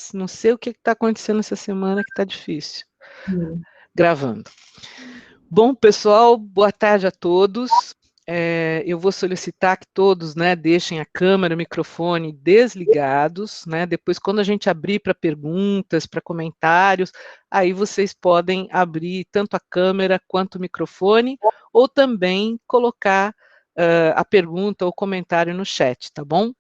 mas não sei o que está acontecendo essa semana que está difícil. Gravando. Bom, pessoal, boa tarde a todos. Eu vou solicitar que todos, né, deixem a câmera, o microfone desligados, né? Depois, quando a gente abrir para perguntas, para comentários, aí vocês podem abrir tanto a câmera quanto o microfone, ou também colocar a pergunta ou comentário no chat, tá bom?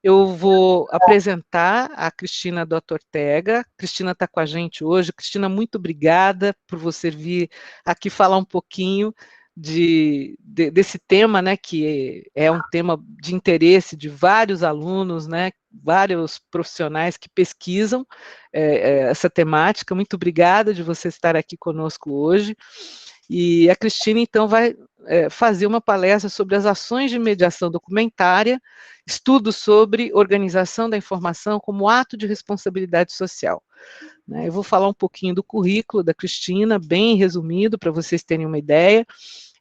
Eu vou apresentar a Cristina Dotto Ortega. Cristina está com a gente hoje. Cristina, muito obrigada por você vir aqui falar um pouquinho desse tema, né, que é um tema de interesse de vários alunos, né, vários profissionais que pesquisam essa temática. Muito obrigada de você estar aqui conosco hoje. E a Cristina, então, vai fazer uma palestra sobre as ações de mediação documentária, estudos sobre organização da informação como ato de responsabilidade social. Eu vou falar um pouquinho do currículo da Cristina, bem resumido, para vocês terem uma ideia.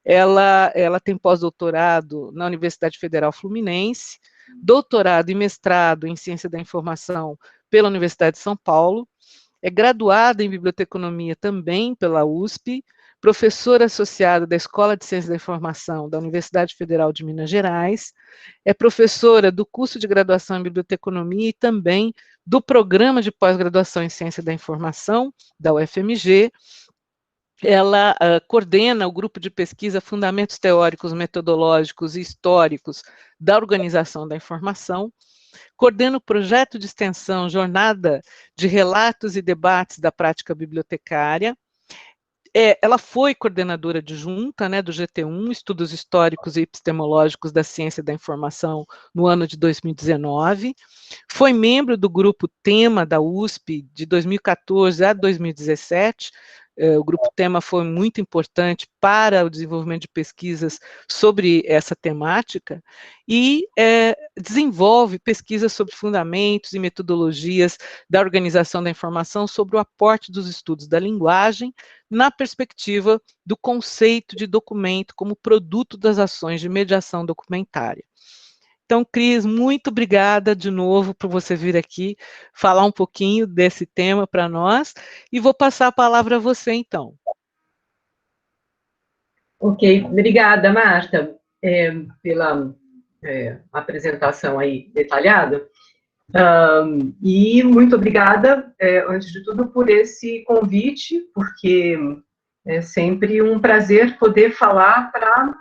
Ela tem pós-doutorado na Universidade Federal Fluminense, doutorado e mestrado em Ciência da Informação pela Universidade de São Paulo, é graduada em Biblioteconomia também pela USP, professora associada da Escola de Ciência da Informação da Universidade Federal de Minas Gerais, é professora do curso de graduação em Biblioteconomia e também do programa de pós-graduação em Ciência da Informação da UFMG. Ela coordena o grupo de pesquisa Fundamentos Teóricos, Metodológicos e Históricos da Organização da Informação, coordena o projeto de extensão Jornada de Relatos e Debates da Prática Bibliotecária. Ela foi coordenadora adjunta, né, do GT1, Estudos Históricos e Epistemológicos da Ciência da Informação, no ano de 2019. Foi membro do grupo Tema da USP de 2014 a 2017. O grupo Tema foi muito importante para o desenvolvimento de pesquisas sobre essa temática e desenvolve pesquisas sobre fundamentos e metodologias da organização da informação sobre o aporte dos estudos da linguagem na perspectiva do conceito de documento como produto das ações de mediação documentária. Então, Cris, muito obrigada de novo por você vir aqui falar um pouquinho desse tema para nós, e vou passar a palavra a você, então. Ok, obrigada, Marta, pela apresentação aí detalhada, e muito obrigada, antes de tudo, por esse convite, porque é sempre um prazer poder falar para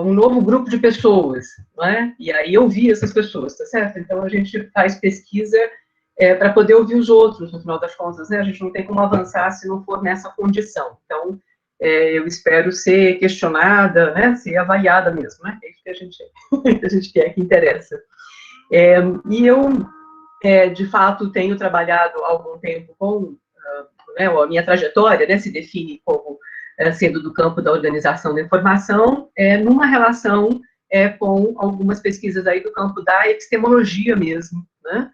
um novo grupo de pessoas, não é? E aí ouvir essas pessoas, tá certo? Então, a gente faz pesquisa para poder ouvir os outros, no final das contas, né? A gente não tem como avançar se não for nessa condição. Então, eu espero ser questionada, né? Ser avaliada mesmo, né? É isso que a gente quer, que interessa. E eu, de fato, tenho trabalhado há algum tempo com a minha trajetória, né? Se define como sendo do campo da organização da informação, numa relação com algumas pesquisas aí do campo da epistemologia mesmo, né?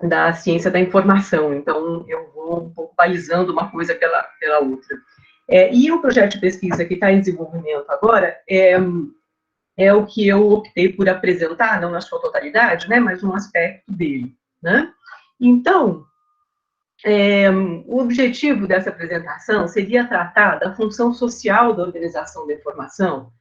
Da ciência da informação. Então, eu vou um pouco balizando uma coisa pela outra. E o projeto de pesquisa que está em desenvolvimento agora é o que eu optei por apresentar, não na sua totalidade, né, mas um aspecto dele, né? Então, o objetivo dessa apresentação seria tratar da função social da organização da informação,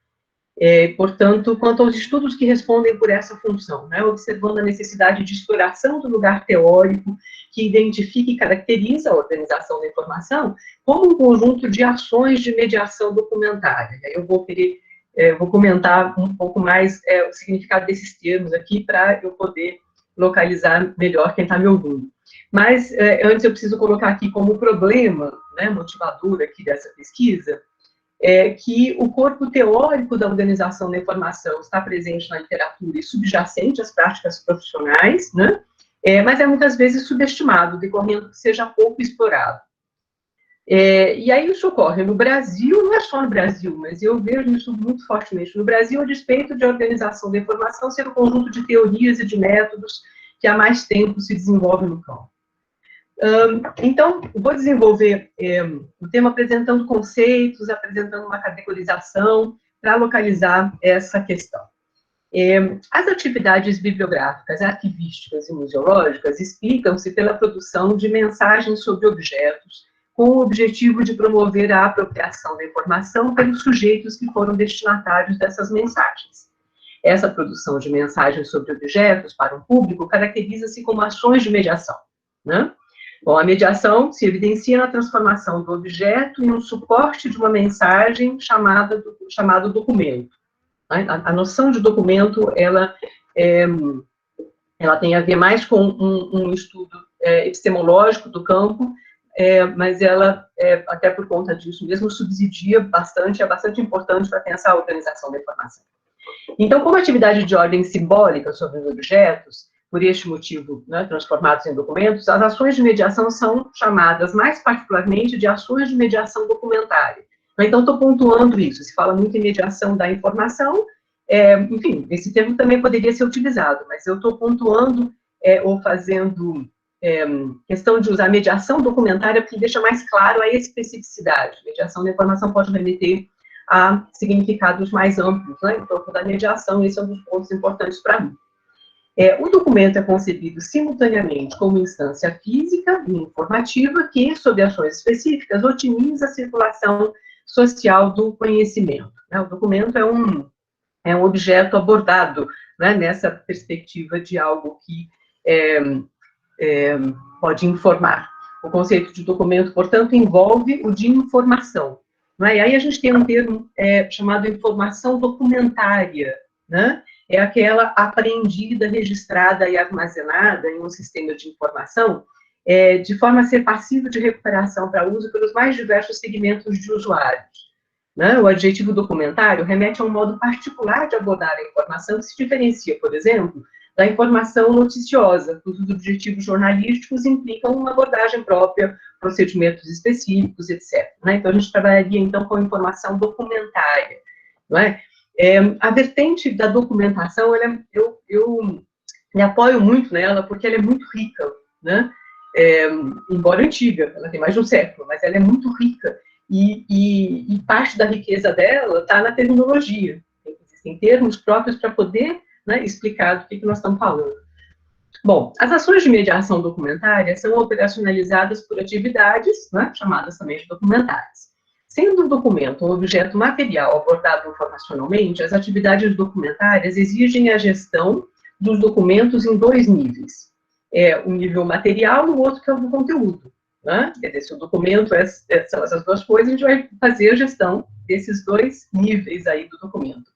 portanto, quanto aos estudos que respondem por essa função, né, observando a necessidade de exploração do lugar teórico que identifica e caracteriza a organização da informação como um conjunto de ações de mediação documentária. Eu vou comentar um pouco mais o significado desses termos aqui para eu poder localizar melhor quem está me ouvindo. Mas, antes eu preciso colocar aqui como problema, né, motivador aqui dessa pesquisa, que o corpo teórico da organização da informação está presente na literatura e subjacente às práticas profissionais, né, mas é muitas vezes subestimado, decorrendo que seja pouco explorado. E aí isso ocorre no Brasil, não é só no Brasil, mas eu vejo isso muito fortemente no Brasil, a despeito de a organização da informação ser um conjunto de teorias e de métodos que há mais tempo se desenvolve no campo. Então, eu vou desenvolver o tema apresentando conceitos, apresentando uma categorização para localizar essa questão. As atividades bibliográficas, arquivísticas e museológicas explicam-se pela produção de mensagens sobre objetos, com o objetivo de promover a apropriação da informação pelos sujeitos que foram destinatários dessas mensagens. Essa produção de mensagens sobre objetos para um público caracteriza-se como ações de mediação, né? Bom, a mediação se evidencia na transformação do objeto em um suporte de uma mensagem chamado documento. A noção de documento, ela tem a ver mais com um estudo epistemológico do campo, mas ela, até por conta disso mesmo, subsidia bastante, é bastante importante para pensar a organização da informação. Então, como atividade de ordem simbólica sobre os objetos, por este motivo, né, transformados em documentos, as ações de mediação são chamadas, mais particularmente, de ações de mediação documentária. Então, estou pontuando isso, se fala muito em mediação da informação, enfim, esse termo também poderia ser utilizado, mas eu estou pontuando ou fazendo questão de usar mediação documentária porque deixa mais claro a especificidade. Mediação da informação pode remeter a significados mais amplos, né? Então, da mediação, esse é um dos pontos importantes para mim. O documento é concebido simultaneamente como instância física e informativa que, sob ações específicas, otimiza a circulação social do conhecimento, né? O documento é um objeto abordado, né, nessa perspectiva de algo que pode informar. O conceito de documento, portanto, envolve o de informação, né? E aí a gente tem um termo chamado informação documentária, né? É aquela apreendida, registrada e armazenada em um sistema de informação, de forma a ser passível de recuperação para uso pelos mais diversos segmentos de usuários, né? O adjetivo documentário remete a um modo particular de abordar a informação que se diferencia, por exemplo, da informação noticiosa, cujos objetivos jornalísticos implicam uma abordagem própria, procedimentos específicos, etc. Né? Então, a gente trabalharia, então, com informação documentária, não é? A vertente da documentação, eu me apoio muito nela, porque ela é muito rica, né? Embora antiga, ela tem mais de um século, mas ela é muito rica, e parte da riqueza dela está na terminologia. Existem termos próprios para poder, né, explicar do que nós estamos falando. Bom, as ações de mediação documentária são operacionalizadas por atividades, né, chamadas também de documentárias. Sendo o documento um objeto material abordado informacionalmente, as atividades documentárias exigem a gestão dos documentos em dois níveis. Um nível material e o outro que é o do conteúdo, né? Quer dizer, se o documento são essas duas coisas, a gente vai fazer a gestão desses dois níveis aí do documento.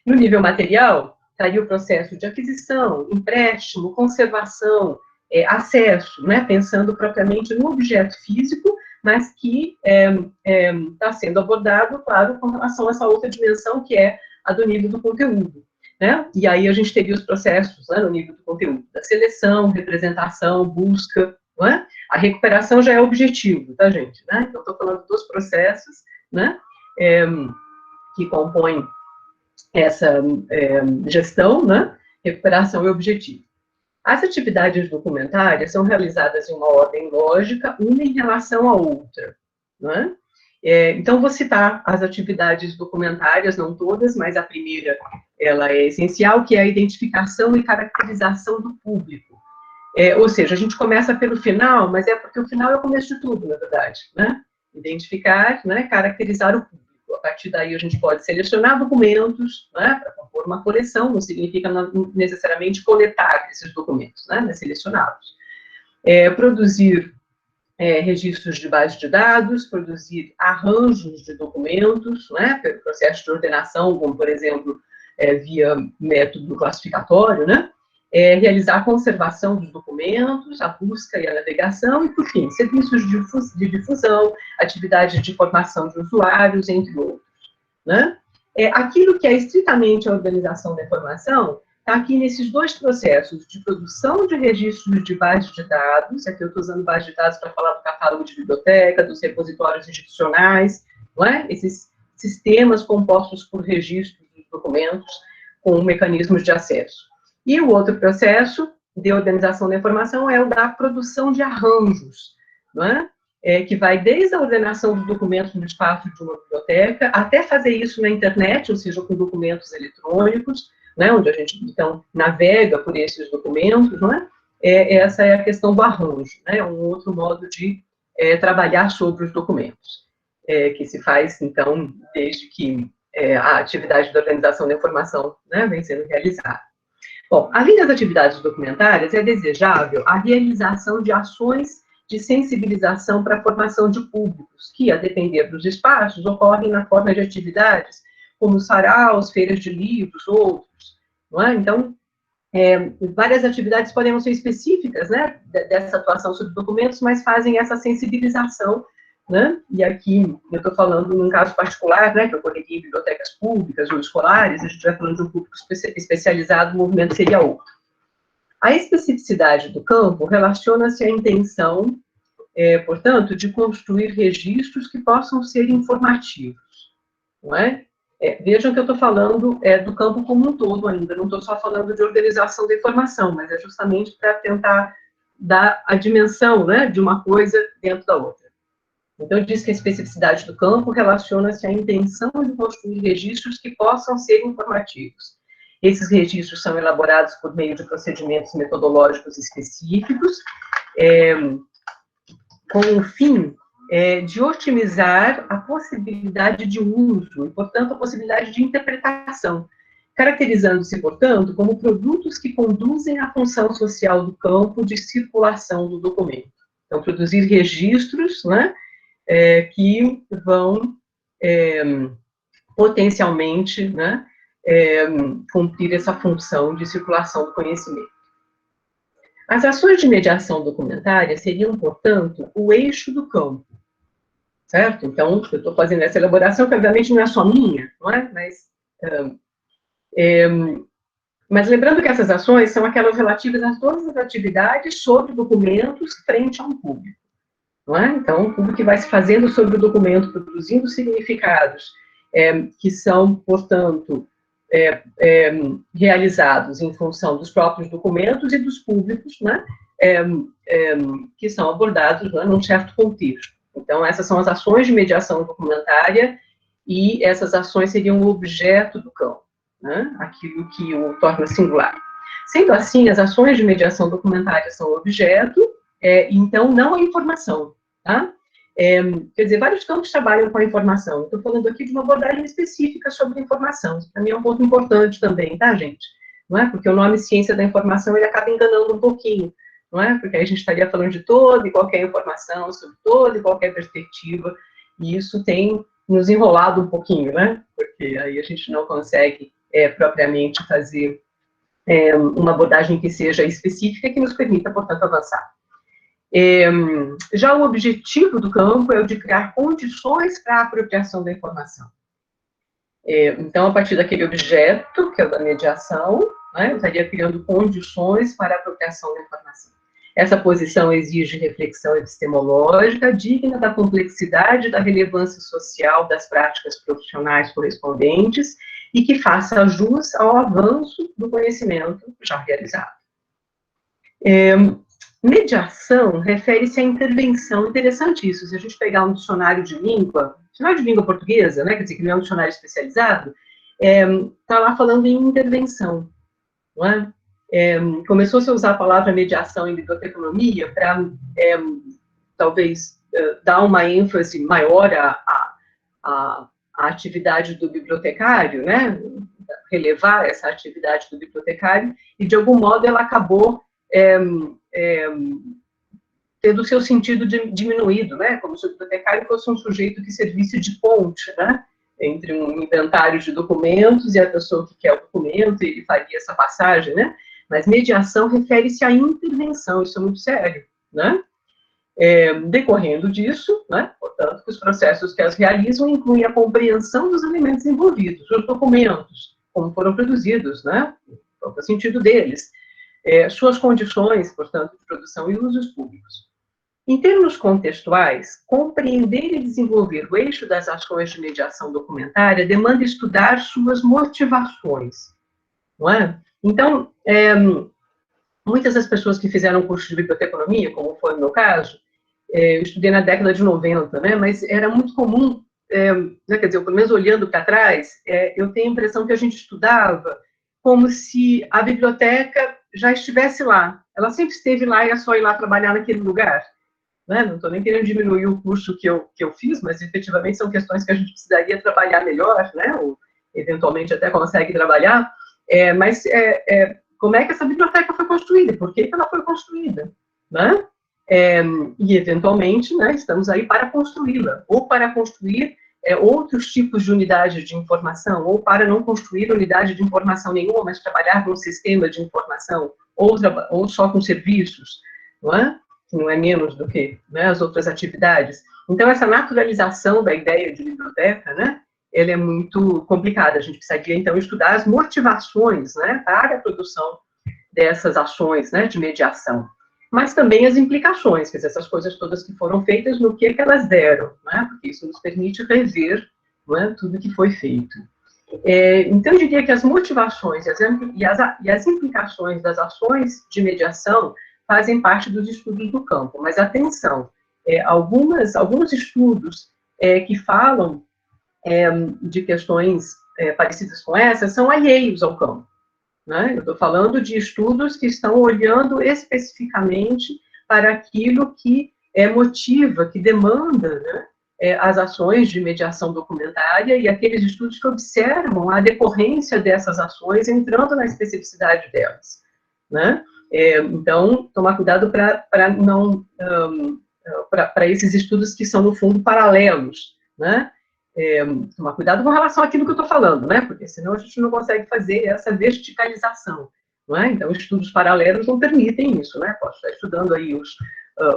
No nível material, estaria o processo de aquisição, empréstimo, conservação, acesso, né? Pensando propriamente no objeto físico, mas que está sendo abordado, claro, com relação a essa outra dimensão, que é a do nível do conteúdo, né? E aí a gente teria os processos, né, no nível do conteúdo, da seleção, representação, busca, não é? A recuperação já é o objetivo, tá, gente? Né? Então, estou falando dos processos, né, que compõem essa gestão, né? Recuperação e objetivo. As atividades documentárias são realizadas em uma ordem lógica, uma em relação à outra, não é? Então, vou citar as atividades documentárias, não todas, mas a primeira, ela é essencial, que é a identificação e caracterização do público. Ou seja, a gente começa pelo final, mas é porque o final é o começo de tudo, na verdade, né? Identificar, né, caracterizar o público. A partir daí, a gente pode selecionar documentos, né, para compor uma coleção, não significa necessariamente coletar esses documentos, né, mas selecioná-los. Produzir registros de base de dados, produzir arranjos de documentos, né, pelo processo de ordenação, como, por exemplo, via método classificatório, né, realizar a conservação dos documentos, a busca e a navegação, e, por fim, serviços de difusão, atividades de formação de usuários, entre outros, né? Aquilo que é estritamente a organização da informação está aqui nesses dois processos de produção de registros de base de dados, aqui eu estou usando base de dados para falar do catálogo de biblioteca, dos repositórios institucionais, não é? Esses sistemas compostos por registros dos documentos com mecanismos de acesso. E o outro processo de organização da informação é o da produção de arranjos, não é? Que vai desde a ordenação dos documentos no espaço de uma biblioteca, até fazer isso na internet, ou seja, com documentos eletrônicos, né, onde a gente, então, navega por esses documentos, não é? Essa é a questão do arranjo, né, um outro modo de trabalhar sobre os documentos, que se faz, então, desde que a atividade da organização da informação, né, vem sendo realizada. Bom, além das atividades documentárias, é desejável a realização de ações de sensibilização para a formação de públicos, que, a depender dos espaços, ocorrem na forma de atividades como saraus, feiras de livros, outros, não é? Então, várias atividades podem não ser específicas, né, dessa atuação sobre documentos, mas fazem essa sensibilização, né, e aqui eu estou falando num caso particular, né, que eu ocorreria em bibliotecas públicas ou escolares, a gente vai falando de um público especializado, o movimento seria outro. A especificidade do campo relaciona-se à intenção, portanto, de construir registros que possam ser informativos, não é? Vejam que eu estou falando do campo como um todo ainda, não estou só falando de organização da informação, mas é justamente para tentar dar a dimensão, né, de uma coisa dentro da outra. Então, diz que a especificidade do campo relaciona-se à intenção de construir registros que possam ser informativos. Esses registros são elaborados por meio de procedimentos metodológicos específicos, com o fim de otimizar a possibilidade de uso e, portanto, a possibilidade de interpretação, caracterizando-se, portanto, como produtos que conduzem à função social do campo de circulação do documento. Então, produzir registros, né, que vão potencialmente, né, cumprir essa função de circulação do conhecimento. As ações de mediação documentária seriam, portanto, o eixo do campo, certo? Então, eu estou fazendo essa elaboração, que obviamente não é só minha, não é? Mas lembrando que essas ações são aquelas relativas a todas as atividades sobre documentos frente a um público, não é? Então, o público que vai se fazendo sobre o documento, produzindo significados que são, portanto, realizados em função dos próprios documentos e dos públicos, né, que são abordados, né, num certo contexto. Então, essas são as ações de mediação documentária e essas ações seriam o objeto do campo, né, aquilo que o torna singular. Sendo assim, as ações de mediação documentária são o objeto, então não a informação, tá? Quer dizer, vários campos trabalham com a informação. Estou falando aqui de uma abordagem específica sobre informação. Isso para mim é um ponto importante também, tá, gente? Não é? Porque o nome ciência da informação, ele acaba enganando um pouquinho, não é? Porque aí a gente estaria falando de toda e qualquer informação, sobre toda e qualquer perspectiva, e isso tem nos enrolado um pouquinho, né? Porque aí a gente não consegue propriamente fazer uma abordagem que seja específica, que nos permita, portanto, avançar. Já o objetivo do campo é o de criar condições para a apropriação da informação. Então, a partir daquele objeto, que é o da mediação, né, eu estaria criando condições para a apropriação da informação. Essa posição exige reflexão epistemológica, digna da complexidade e da relevância social das práticas profissionais correspondentes e que faça jus ao avanço do conhecimento já realizado. Mediação refere-se à intervenção. Interessante isso, se a gente pegar um dicionário de língua portuguesa, né, quer dizer, que não é um dicionário especializado, está lá falando em intervenção, não é? Começou-se a usar a palavra mediação em biblioteconomia para, talvez, dar uma ênfase maior à atividade do bibliotecário, né, relevar essa atividade do bibliotecário, e, de algum modo, ela acabou tendo o seu sentido diminuído, né, como se o bibliotecário fosse um sujeito que servisse de ponte, né, entre um inventário de documentos e a pessoa que quer o documento, e ele faria essa passagem, né, mas mediação refere-se à intervenção, isso é muito sério, né, decorrendo disso, né, portanto, que os processos que as realizam incluem a compreensão dos elementos envolvidos, os documentos, como foram produzidos, né, qual é o sentido deles, suas condições, portanto, de produção e usos públicos. Em termos contextuais, compreender e desenvolver o eixo das ações de mediação documentária demanda estudar suas motivações, não é? Então, muitas das pessoas que fizeram curso de biblioteconomia, como foi o meu caso, eu estudei na década de 90, né, mas era muito comum, né, quer dizer, pelo menos olhando para trás, eu tenho a impressão que a gente estudava como se a biblioteca já estivesse lá. Ela sempre esteve lá e é só ir lá trabalhar naquele lugar. Né? Não estou nem querendo diminuir o curso que eu fiz, mas efetivamente são questões que a gente precisaria trabalhar melhor, né? Ou eventualmente até consegue trabalhar. Como é que essa biblioteca foi construída? Por que ela foi construída? Né? E eventualmente, né, estamos aí para construí-la, ou para construir outros tipos de unidades de informação, ou para não construir unidade de informação nenhuma, mas trabalhar num sistema de informação, ou só com serviços, não é? Que não é menos do que, né, as outras atividades. Então, essa naturalização da ideia de biblioteca, né, ela é muito complicada. A gente precisaria, então, estudar as motivações, né, para a produção dessas ações, né, de mediação. Mas também as implicações, quer dizer, essas coisas todas que foram feitas, no que elas deram, né, porque isso nos permite rever, né, tudo que foi feito. Então, eu diria que as motivações e as implicações das ações de mediação fazem parte dos estudos do campo, mas atenção, alguns estudos que falam de questões parecidas com essas são alheios ao campo. Né? Eu estou falando de estudos que estão olhando especificamente para aquilo que motiva, que demanda, né, as ações de mediação documentária e aqueles estudos que observam a decorrência dessas ações entrando na especificidade delas. Né? Então, tomar cuidado para não para esses estudos que são, no fundo, paralelos, né? Tomar cuidado com relação àquilo que eu estou falando, né? Porque senão a gente não consegue fazer essa verticalização, não é? Então, estudos paralelos não permitem isso, né? Posso estar estudando aí os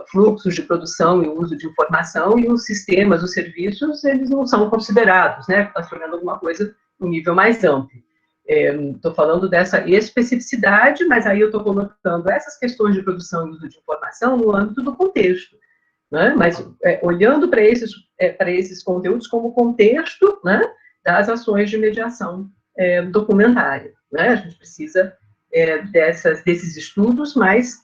fluxos de produção e uso de informação e os sistemas, os serviços, eles não são considerados, né? Está se olhando alguma coisa no nível mais amplo. Estou falando dessa especificidade, mas aí eu estou colocando essas questões de produção e uso de informação no âmbito do contexto. Né? Mas olhando para esses conteúdos como contexto, né, das ações de mediação documentária. Né? A gente precisa desses estudos, mas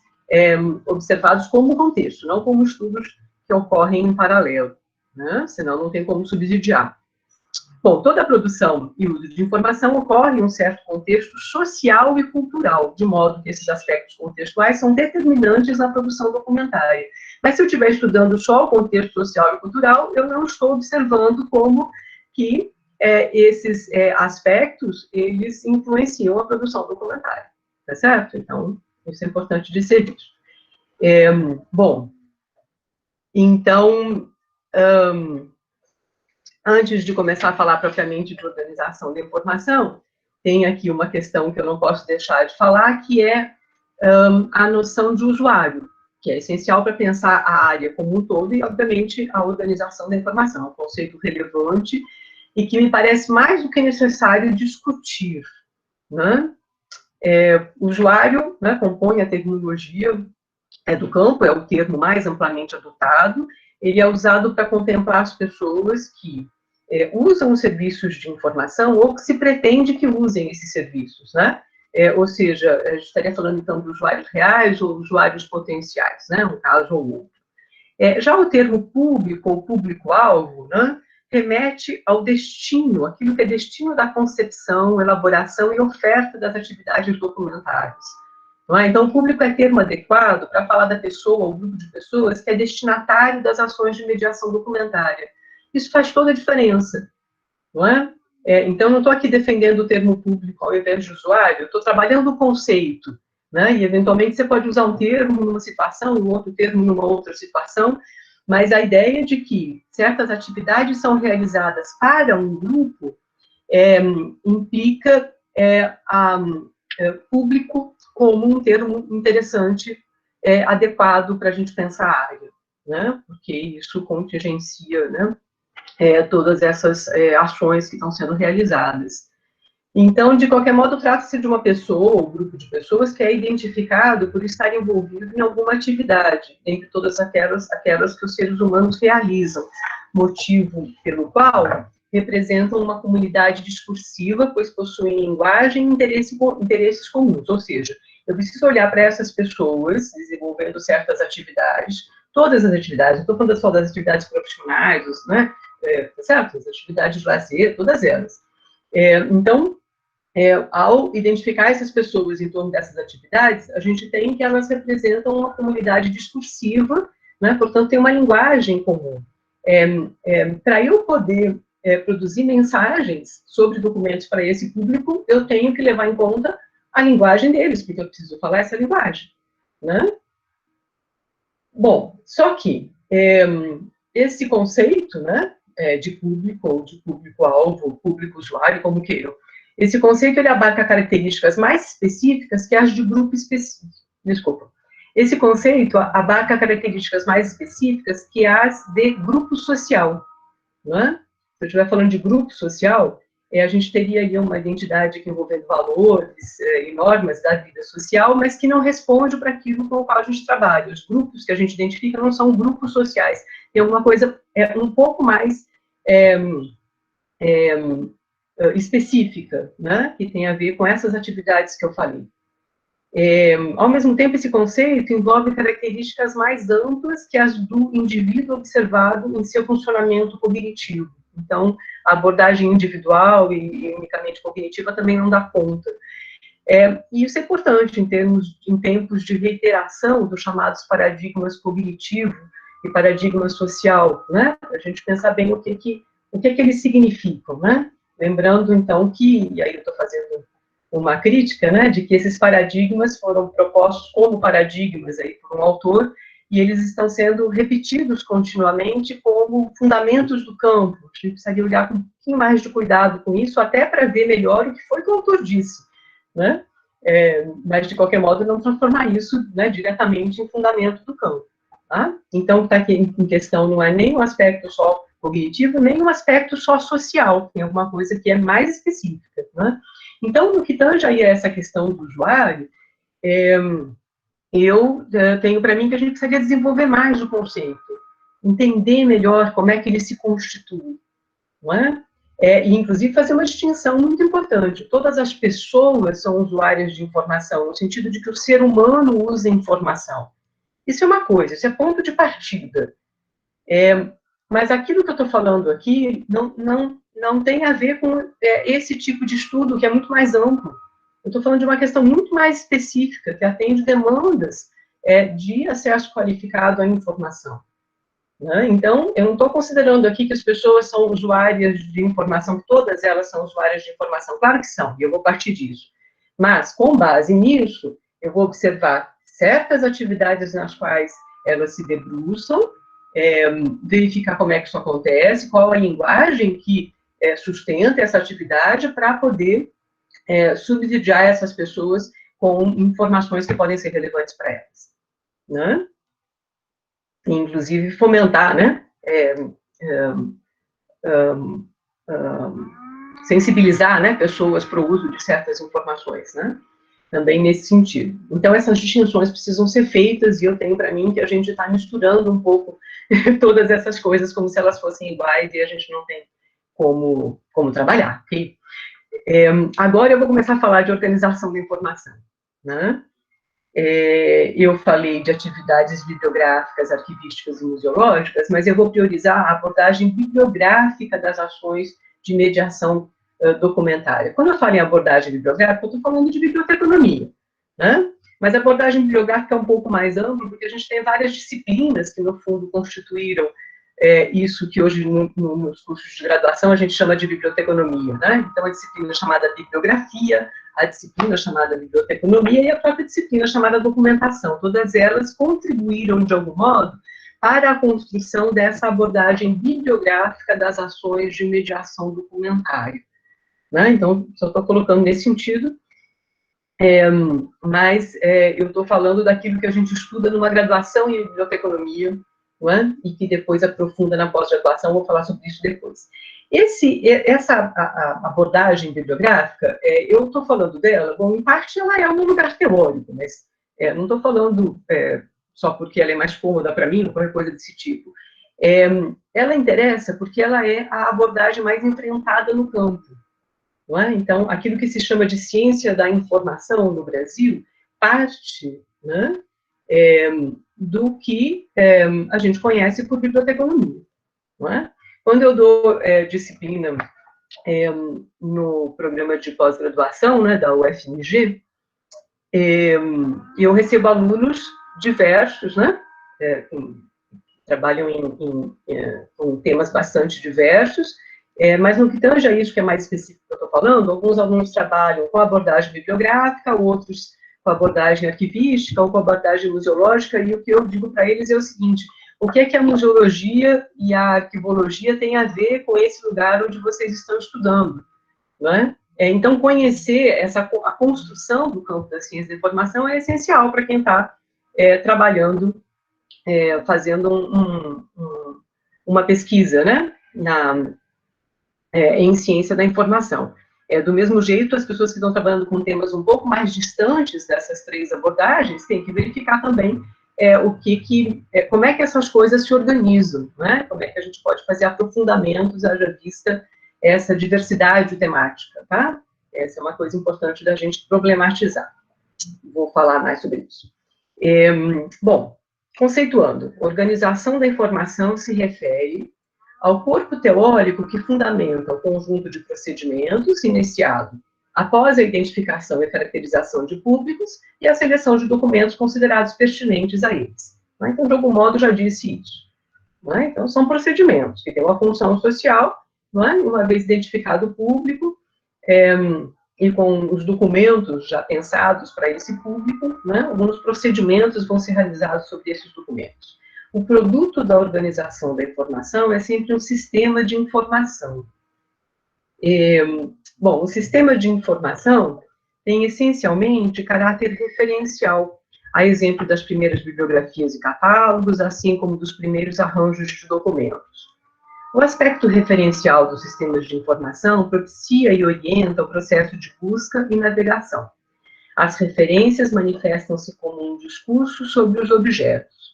observados como contexto, não como estudos que ocorrem em paralelo, né? Senão não tem como subsidiar. Bom, toda a produção e uso de informação ocorre em um certo contexto social e cultural, de modo que esses aspectos contextuais são determinantes na produção documentária. Mas se eu estiver estudando só o contexto social e cultural, eu não estou observando como que esses aspectos, eles influenciam a produção documentária, tá certo? Então, isso é importante de ser visto. Bom, então, antes de começar a falar propriamente de organização da informação, tem aqui uma questão que eu não posso deixar de falar, que é a noção de usuário, que é essencial para pensar a área como um todo e, obviamente, a organização da informação. É um conceito relevante e que me parece mais do que necessário discutir. Né? O usuário, né, compõe a terminologia do campo, é o termo mais amplamente adotado. Ele é usado para contemplar as pessoas que usam os serviços de informação ou que se pretende que usem esses serviços, né? Ou seja, a gente estaria falando, então, de usuários reais ou usuários potenciais, né? Um caso ou outro. Já o termo público ou público-alvo, né, remete ao destino, aquilo que é destino da concepção, elaboração e oferta das atividades documentárias. Então, o público é termo adequado para falar da pessoa ou grupo de pessoas que é destinatário das ações de mediação documentária. Isso faz toda a diferença, não é? Então, não estou aqui defendendo o termo público ao invés de usuário, estou trabalhando o conceito, né? E, eventualmente, você pode usar um termo numa situação, um outro termo numa outra situação, mas a ideia de que certas atividades são realizadas para um grupo implica público como um termo interessante, adequado para a gente pensar a área, né? Porque isso contingencia, né, todas essas ações que estão sendo realizadas. Então, de qualquer modo, trata-se de uma pessoa ou grupo de pessoas que é identificado por estar envolvido em alguma atividade, entre todas aquelas que os seres humanos realizam, motivo pelo qual representam uma comunidade discursiva, pois possuem linguagem e interesses comuns, ou seja, eu preciso olhar para essas pessoas desenvolvendo certas atividades, todas as atividades, não estou falando só das atividades profissionais, né, certo? As atividades de lazer, todas elas. Então, ao identificar essas pessoas em torno dessas atividades, a gente tem que elas representam uma comunidade discursiva, né? Portanto, tem uma linguagem comum. Para eu poder produzir mensagens sobre documentos para esse público, eu tenho que levar em conta a linguagem deles, porque eu preciso falar essa linguagem, né? Bom, só que esse conceito, né, de público, ou de público-alvo, público-usuário, como queiram, esse conceito ele abarca características mais específicas que as de grupo específico. Desculpa. Esse conceito abarca características mais específicas que as de grupo social, né? Se eu estiver falando de grupo social, a gente teria aí uma identidade que envolvendo valores e normas da vida social, mas que não responde para aquilo com o qual a gente trabalha. Os grupos que a gente identifica não são grupos sociais. Tem alguma coisa um pouco mais específica, né, que tem a ver com essas atividades que eu falei. Ao mesmo tempo, esse conceito envolve características mais amplas que as do indivíduo observado em seu funcionamento cognitivo. Então, a abordagem individual e unicamente cognitiva também não dá conta. E isso é importante em tempos de reiteração dos chamados paradigmas cognitivo e paradigma social, né? A gente pensar bem o que eles significam, né? Lembrando, então, e aí eu estou fazendo uma crítica, né, de que esses paradigmas foram propostos como paradigmas aí por um autor, e eles estão sendo repetidos continuamente como fundamentos do campo. A gente precisaria olhar com um pouquinho mais de cuidado com isso, até para ver melhor o que foi que o autor disse, né? Mas, de qualquer modo, não transformar isso, né, diretamente em fundamento do campo. Tá? Então, o que está aqui em questão não é nem um aspecto só cognitivo, nem um aspecto só social, tem alguma coisa que é mais específica, né? Então, no que tange aí essa questão do usuário, eu tenho para mim que a gente precisaria desenvolver mais o conceito, entender melhor como é que ele se constitui, não é? E, inclusive, fazer uma distinção muito importante. Todas as pessoas são usuárias de informação, no sentido de que o ser humano usa informação. Isso é uma coisa, isso é ponto de partida. Mas aquilo que eu estou falando aqui não tem a ver com esse tipo de estudo, que é muito mais amplo. Eu estou falando de uma questão muito mais específica, que atende demandas de acesso qualificado à informação. Né? Então, eu não estou considerando aqui que as pessoas são usuárias de informação, que todas elas são usuárias de informação. Claro que são, e eu vou partir disso. Mas, com base nisso, eu vou observar certas atividades nas quais elas se debruçam, verificar como é que isso acontece, qual a linguagem que sustenta essa atividade para poder subsidiar essas pessoas com informações que podem ser relevantes para elas, né? Inclusive fomentar, né? Sensibilizar, né, pessoas para o uso de certas informações, né? Também nesse sentido. Então, essas distinções precisam ser feitas, e eu tenho para mim que a gente está misturando um pouco todas essas coisas como se elas fossem iguais, e a gente não tem como trabalhar, ok? Agora eu vou começar a falar de organização da informação, né? Eu falei de atividades bibliográficas, arquivísticas e museológicas, mas eu vou priorizar a abordagem bibliográfica das ações de mediação documentária. Quando eu falo em abordagem bibliográfica, eu estou falando de biblioteconomia, né? Mas a abordagem bibliográfica é um pouco mais ampla, porque a gente tem várias disciplinas que, no fundo, constituíram isso que hoje, nos cursos de graduação, a gente chama de biblioteconomia, né? Então, a disciplina chamada bibliografia, a disciplina chamada biblioteconomia e a própria disciplina chamada documentação. Todas elas contribuíram, de algum modo, para a construção dessa abordagem bibliográfica das ações de mediação documentária. Né? Então, só estou colocando nesse sentido, mas eu estou falando daquilo que a gente estuda numa graduação em biblioteconomia, não é? E que depois aprofunda na pós-graduação, vou falar sobre isso depois. Essa abordagem bibliográfica, eu estou falando dela, bom, em parte ela é um lugar teórico, mas não estou falando só porque ela é mais cômoda para mim, ou qualquer coisa desse tipo. Ela interessa porque ela é a abordagem mais enfrentada no campo. Não é? Então, aquilo que se chama de ciência da informação no Brasil parte, né, do que a gente conhece por biblioteconomia. Não é? Quando eu dou disciplina no programa de pós-graduação, né, da UFMG, eu recebo alunos diversos, né, trabalham com temas bastante diversos, mas no que tange a isso que é mais específico que eu estou falando, alguns alunos trabalham com abordagem bibliográfica, outros com abordagem arquivística ou com abordagem museológica, e o que eu digo para eles é o seguinte: o que é que a museologia e a arquivologia têm a ver com esse lugar onde vocês estão estudando, né? Então, conhecer a construção do campo da ciência da informação é essencial para quem está trabalhando, fazendo uma pesquisa, né, em ciência da informação. Do mesmo jeito, as pessoas que estão trabalhando com temas um pouco mais distantes dessas três abordagens têm que verificar também como é que essas coisas se organizam, né? Como é que a gente pode fazer aprofundamentos, haja vista essa diversidade temática, tá? Essa é uma coisa importante da gente problematizar. Vou falar mais sobre isso. Bom, conceituando, organização da informação se refere ao corpo teórico que fundamenta o conjunto de procedimentos iniciado após a identificação e caracterização de públicos e a seleção de documentos considerados pertinentes a eles. Então, de algum modo, já disse isso. Então, são procedimentos que têm uma função social, uma vez identificado o público, e com os documentos já pensados para esse público, alguns procedimentos vão ser realizados sobre esses documentos. O produto da organização da informação é sempre um sistema de informação. Bom, o sistema de informação tem essencialmente caráter referencial, a exemplo das primeiras bibliografias e catálogos, assim como dos primeiros arranjos de documentos. O aspecto referencial dos sistemas de informação propicia e orienta o processo de busca e navegação. As referências manifestam-se como um discurso sobre os objetos.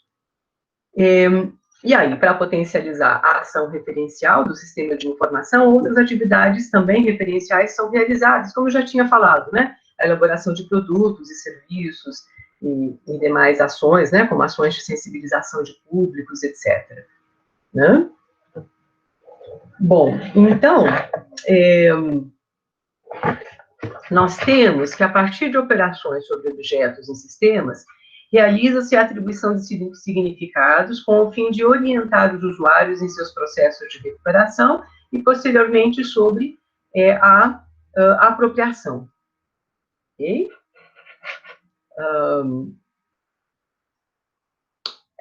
E aí, para potencializar a ação referencial do sistema de informação, outras atividades também referenciais são realizadas, como eu já tinha falado, né? A elaboração de produtos e serviços e demais ações, né? Como ações de sensibilização de públicos, etc. Né? Bom, então, nós temos que, a partir de operações sobre objetos em sistemas, realiza-se a atribuição de significados com o fim de orientar os usuários em seus processos de recuperação e, posteriormente, sobre a apropriação. Ok?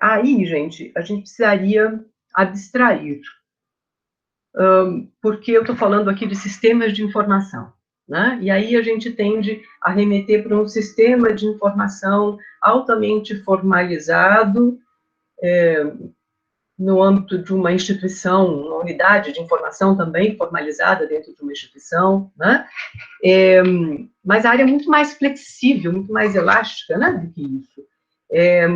Aí, gente, a gente precisaria abstrair, porque eu estou falando aqui de sistemas de informação, né? E aí a gente tende a remeter para um sistema de informação altamente formalizado, no âmbito de uma instituição, uma unidade de informação também formalizada dentro de uma instituição, né? Mas a área é muito mais flexível, muito mais elástica, né, do que isso.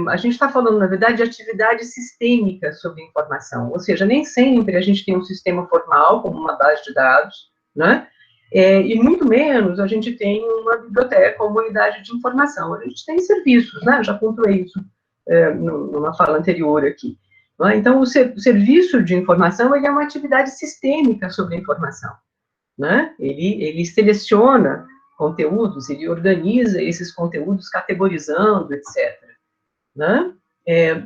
A gente está falando, na verdade, de atividade sistêmica sobre informação, ou seja, nem sempre a gente tem um sistema formal, como uma base de dados, né? E muito menos a gente tem uma biblioteca ou uma unidade de informação. A gente tem serviços, né? Eu já pontuei isso numa fala anterior aqui. Então, o serviço de informação, ele é uma atividade sistêmica sobre a informação, né? Ele seleciona conteúdos, ele organiza esses conteúdos categorizando, etc. Né?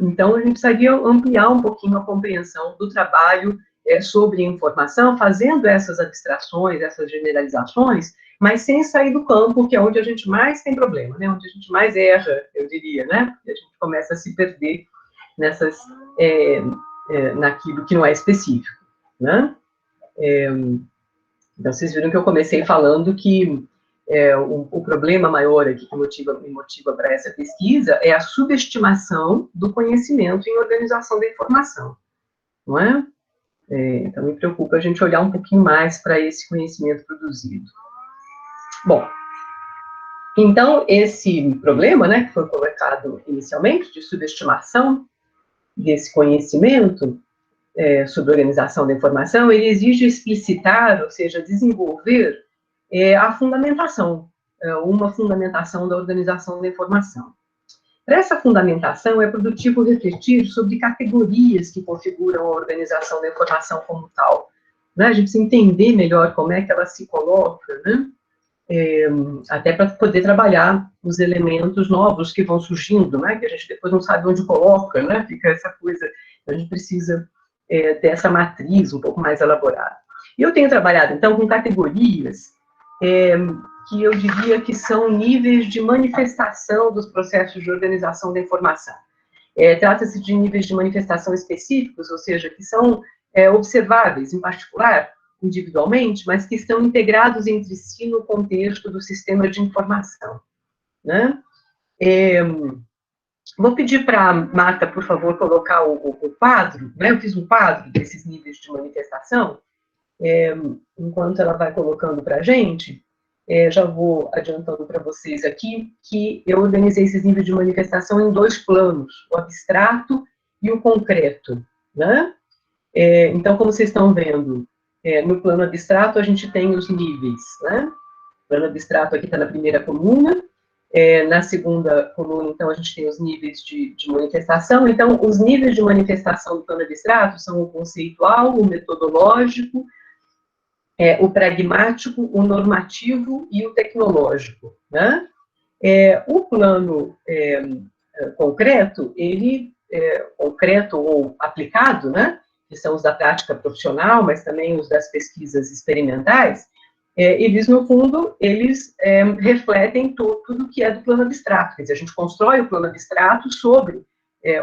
Então, a gente precisaria ampliar um pouquinho a compreensão do trabalho sobre informação, fazendo essas abstrações, essas generalizações, mas sem sair do campo, que é onde a gente mais tem problema, né? Onde a gente mais erra, eu diria, né? E a gente começa a se perder naquilo que não é específico, né? Então, vocês viram que eu comecei falando que o problema maior aqui que me motiva para essa pesquisa é a subestimação do conhecimento em organização da informação, não é? Então, me preocupa a gente olhar um pouquinho mais para esse conhecimento produzido. Bom, então, esse problema, né, que foi colocado inicialmente, de subestimação desse conhecimento sobre organização da informação, ele exige explicitar, ou seja, desenvolver a fundamentação, uma fundamentação da organização da informação. Para essa fundamentação, é produtivo refletir sobre categorias que configuram a organização da informação como tal, né? A gente precisa entender melhor como é que ela se coloca, né? Até para poder trabalhar os elementos novos que vão surgindo, né? Que a gente depois não sabe onde coloca, né? Fica essa coisa, a gente precisa dessa matriz um pouco mais elaborada. E eu tenho trabalhado, então, com categorias que eu diria que são níveis de manifestação dos processos de organização da informação. Trata-se de níveis de manifestação específicos, ou seja, que são observáveis, em particular, individualmente, mas que estão integrados entre si no contexto do sistema de informação, né? Vou pedir para a Marta, por favor, colocar o quadro, né? Eu fiz um quadro desses níveis de manifestação, enquanto ela vai colocando para a gente, já vou adiantando para vocês aqui que eu organizei esses níveis de manifestação em 2 planos, o abstrato e o concreto, né? Então, como vocês estão vendo, no plano abstrato a gente tem os níveis, né? O plano abstrato aqui está na primeira coluna, na segunda coluna, então, a gente tem os níveis de manifestação. Então, os níveis de manifestação do plano abstrato são o conceitual, o metodológico, o pragmático, o normativo e o tecnológico, né? O plano concreto, ele, concreto ou aplicado, né? Que são os da prática profissional, mas também os das pesquisas experimentais, eles, no fundo, eles refletem tudo que é do plano abstrato. Quer dizer, a gente constrói o plano abstrato sobre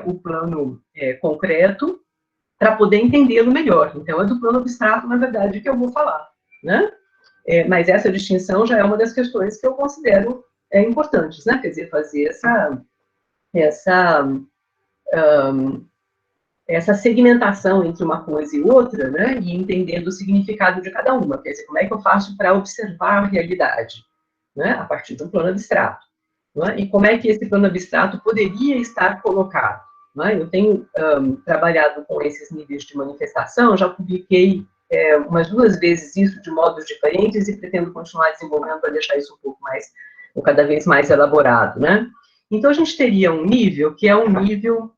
o plano concreto para poder entendê-lo melhor. Então, é do plano abstrato, na verdade, que eu vou falar, né? Mas essa distinção já é uma das questões que eu considero importantes, né? Quer dizer, fazer essa segmentação entre uma coisa e outra, né, e entendendo o significado de cada uma. Quer dizer, como é que eu faço para observar a realidade, né, a partir de um plano abstrato, né, e como é que esse plano abstrato poderia estar colocado, né? Eu tenho trabalhado com esses níveis de manifestação, já publiquei umas 2 vezes isso de modos diferentes e pretendo continuar desenvolvendo para deixar isso um pouco mais, ou cada vez mais elaborado, né? Então, a gente teria um nível que é um nível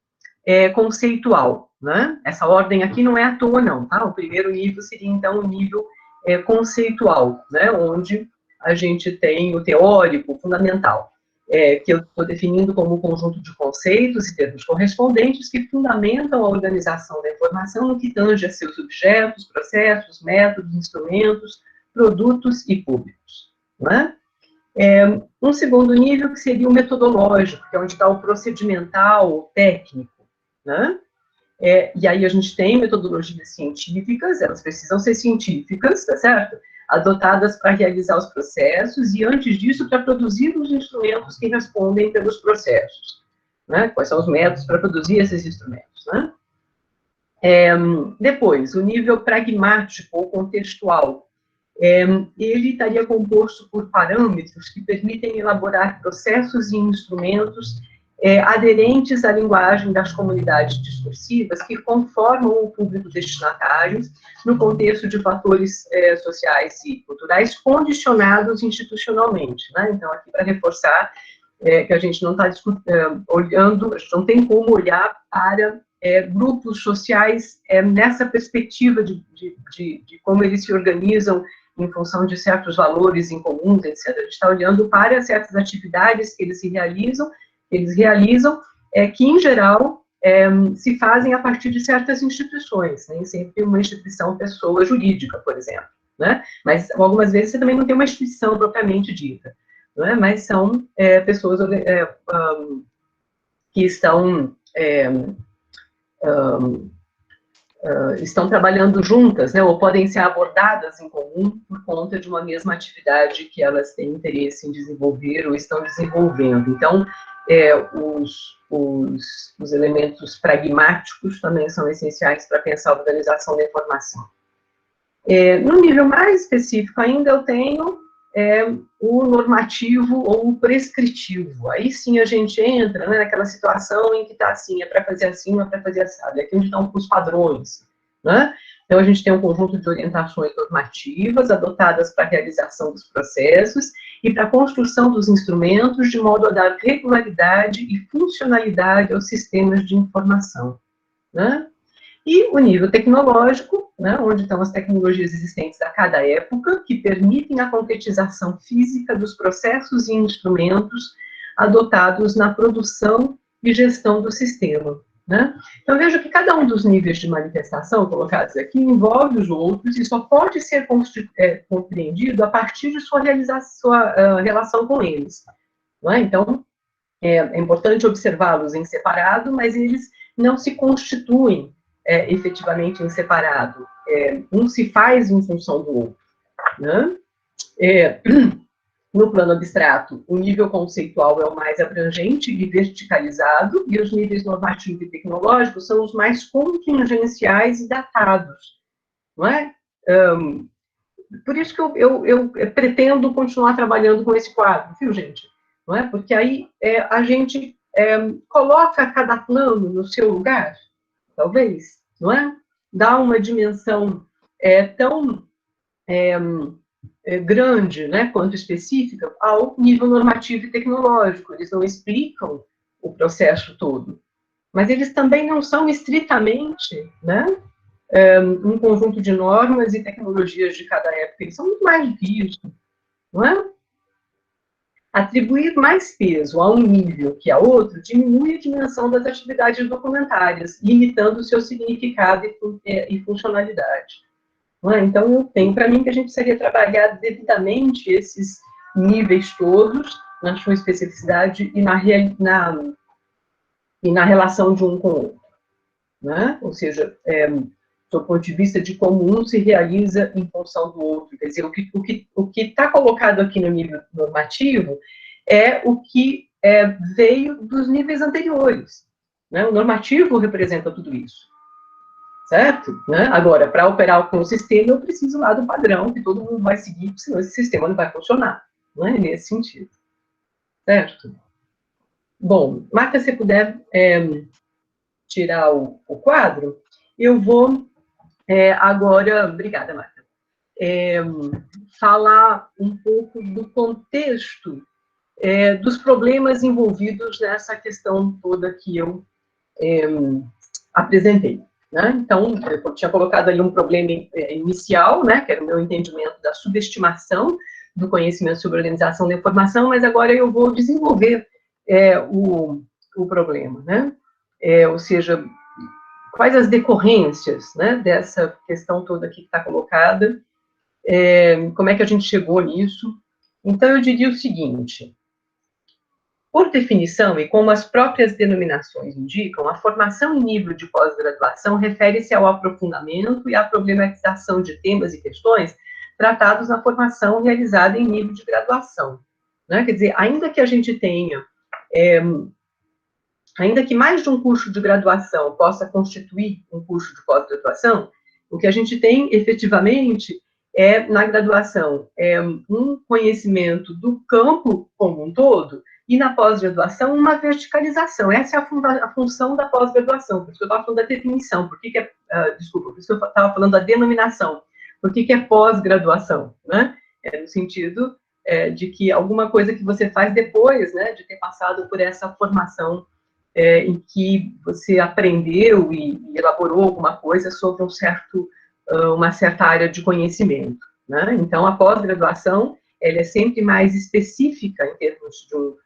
conceitual, né? Essa ordem aqui não é à toa, não, tá? O primeiro nível seria, então, o nível conceitual, né? Onde a gente tem o teórico, o fundamental, que eu estou definindo como um conjunto de conceitos e termos correspondentes que fundamentam a organização da informação no que tange a seus objetos, processos, métodos, instrumentos, produtos e públicos, né? Um segundo nível que seria o metodológico, que é onde está o procedimental, o técnico, né? E aí a gente tem metodologias científicas, elas precisam ser científicas, tá certo? Adotadas para realizar os processos e, antes disso, para produzir os instrumentos que respondem pelos processos, né? Quais são os métodos para produzir esses instrumentos, né? Depois, o nível pragmático ou contextual, ele estaria composto por parâmetros que permitem elaborar processos e instrumentos aderentes à linguagem das comunidades discursivas que conformam o público destinatário no contexto de fatores sociais e culturais condicionados institucionalmente, né? Então, aqui para reforçar que a gente não está olhando, a gente não tem como olhar para grupos sociais nessa perspectiva de como eles se organizam em função de certos valores em comuns, etc. A gente está olhando para certas atividades que eles realizam, que, em geral, se fazem a partir de certas instituições, nem sempre uma instituição pessoa jurídica, por exemplo, né? Mas, algumas vezes, você também não tem uma instituição propriamente dita, né? Mas são pessoas que estão trabalhando juntas, né, ou podem ser abordadas em comum por conta de uma mesma atividade que elas têm interesse em desenvolver ou estão desenvolvendo. Então, os elementos pragmáticos também são essenciais para pensar a organização da informação. No nível mais específico ainda, eu tenho o normativo ou o prescritivo. Aí sim a gente entra, né, naquela situação em que está assim, é para fazer assim, não é para fazer assado. Aqui onde estão os padrões, né? Então, a gente tem um conjunto de orientações normativas adotadas para a realização dos processos e para a construção dos instrumentos, de modo a dar regularidade e funcionalidade aos sistemas de informação, né? E o nível tecnológico, né, onde estão as tecnologias existentes a cada época, que permitem a concretização física dos processos e instrumentos adotados na produção e gestão do sistema. Né? Então, veja que cada um dos níveis de manifestação colocados aqui envolve os outros e só pode ser compreendido a partir de sua relação com eles. Não é? Então, é importante observá-los em separado, mas eles não se constituem efetivamente em separado. Um se faz em função do outro. Né? No plano abstrato, o nível conceitual é o mais abrangente e verticalizado, e os níveis normativo e tecnológico são os mais contingenciais e datados, não é? Por isso que eu pretendo continuar trabalhando com esse quadro, viu, gente? Não é? Porque aí a gente coloca cada plano no seu lugar, talvez, não é? Dá uma dimensão tão grande, né, quanto específica, ao nível normativo e tecnológico. Eles não explicam o processo todo. Mas eles também não são estritamente, né, um conjunto de normas e tecnologias de cada época. Eles são muito mais do que isso, não é? Atribuir mais peso a um nível que a outro diminui a dimensão das atividades documentárias, limitando o seu significado e funcionalidade. Então, eu tenho para mim que a gente precisaria trabalhar devidamente esses níveis todos, na sua especificidade e na relação de um com o outro. Né? Ou seja, do ponto de vista de como um se realiza em função do outro. Quer dizer, o que está colocado aqui no nível normativo é o que veio dos níveis anteriores. Né? O normativo representa tudo isso. Certo? Né? Agora, para operar com o sistema, eu preciso lá do padrão que todo mundo vai seguir, senão esse sistema não vai funcionar. Não é nesse sentido. Certo? Bom, Marta, se puder tirar o quadro, eu vou agora... Obrigada, Marta. Falar um pouco do contexto dos problemas envolvidos nessa questão toda que eu apresentei. Né? Então, eu tinha colocado ali um problema inicial, né, que era o meu entendimento da subestimação do conhecimento sobre organização da informação, mas agora eu vou desenvolver o problema, né? Ou seja, quais as decorrências, né, dessa questão toda aqui que está colocada, como é que a gente chegou nisso. Então, eu diria o seguinte: por definição, e como as próprias denominações indicam, a formação em nível de pós-graduação refere-se ao aprofundamento e à problematização de temas e questões tratados na formação realizada em nível de graduação. Né? Quer dizer, ainda que a gente tenha, ainda que mais de um curso de graduação possa constituir um curso de pós-graduação, o que a gente tem, efetivamente, na graduação, um conhecimento do campo como um todo, e na pós-graduação, uma verticalização. Essa é a função da pós-graduação. Por isso que eu estava falando da definição. Desculpa, por isso que eu estava falando da denominação. Por que é pós-graduação? Né? No sentido de que alguma coisa que você faz depois, né, de ter passado por essa formação em que você aprendeu e elaborou alguma coisa sobre uma certa área de conhecimento. Né? Então, a pós-graduação ela é sempre mais específica em termos de um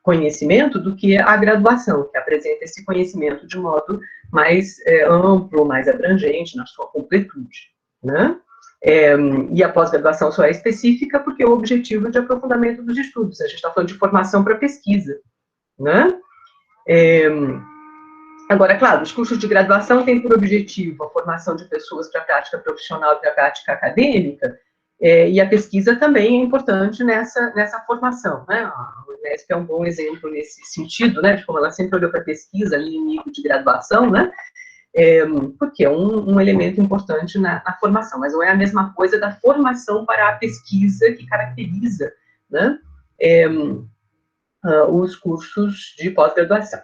conhecimento do que a graduação, que apresenta esse conhecimento de modo mais amplo, mais abrangente, na sua completude. Né? E a pós-graduação só é específica porque é o objetivo de aprofundamento dos estudos. A gente está falando de formação para pesquisa. Né? Agora, claro, os cursos de graduação têm por objetivo a formação de pessoas para a prática profissional e para a prática acadêmica, e a pesquisa também é importante nessa formação, né? A Unesp é um bom exemplo nesse sentido, né? De como ela sempre olhou para a pesquisa ali em nível de graduação, né? Porque é um elemento importante na formação, mas não é a mesma coisa da formação para a pesquisa que caracteriza, né? Os cursos de pós-graduação.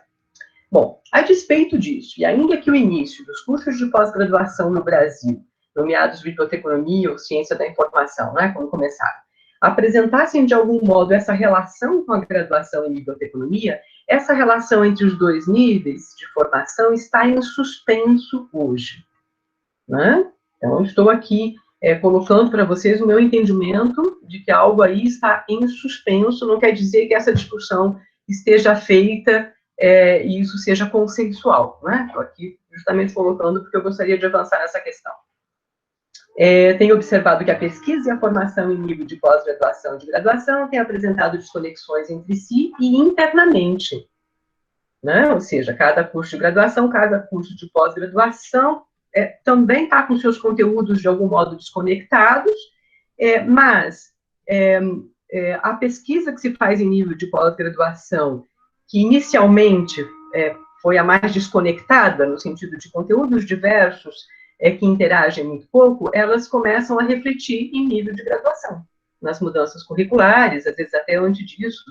Bom, a despeito disso, e ainda que o início dos cursos de pós-graduação no Brasil, nomeados biblioteconomia ou ciência da informação, né, como começaram, apresentassem de algum modo essa relação com a graduação em biblioteconomia, essa relação entre os dois níveis de formação está em suspenso hoje, né? Então, eu estou aqui colocando para vocês o meu entendimento de que algo aí está em suspenso, não quer dizer que essa discussão esteja feita e isso seja consensual, né? Estou aqui justamente colocando porque eu gostaria de avançar nessa questão. Tenho observado que a pesquisa e a formação em nível de pós-graduação e de graduação têm apresentado desconexões entre si e internamente, né? Ou seja, cada curso de graduação, cada curso de pós-graduação também está com seus conteúdos de algum modo desconectados, mas a pesquisa que se faz em nível de pós-graduação, que inicialmente foi a mais desconectada, no sentido de conteúdos diversos, que interagem muito pouco, elas começam a refletir em nível de graduação, nas mudanças curriculares, às vezes até antes disso,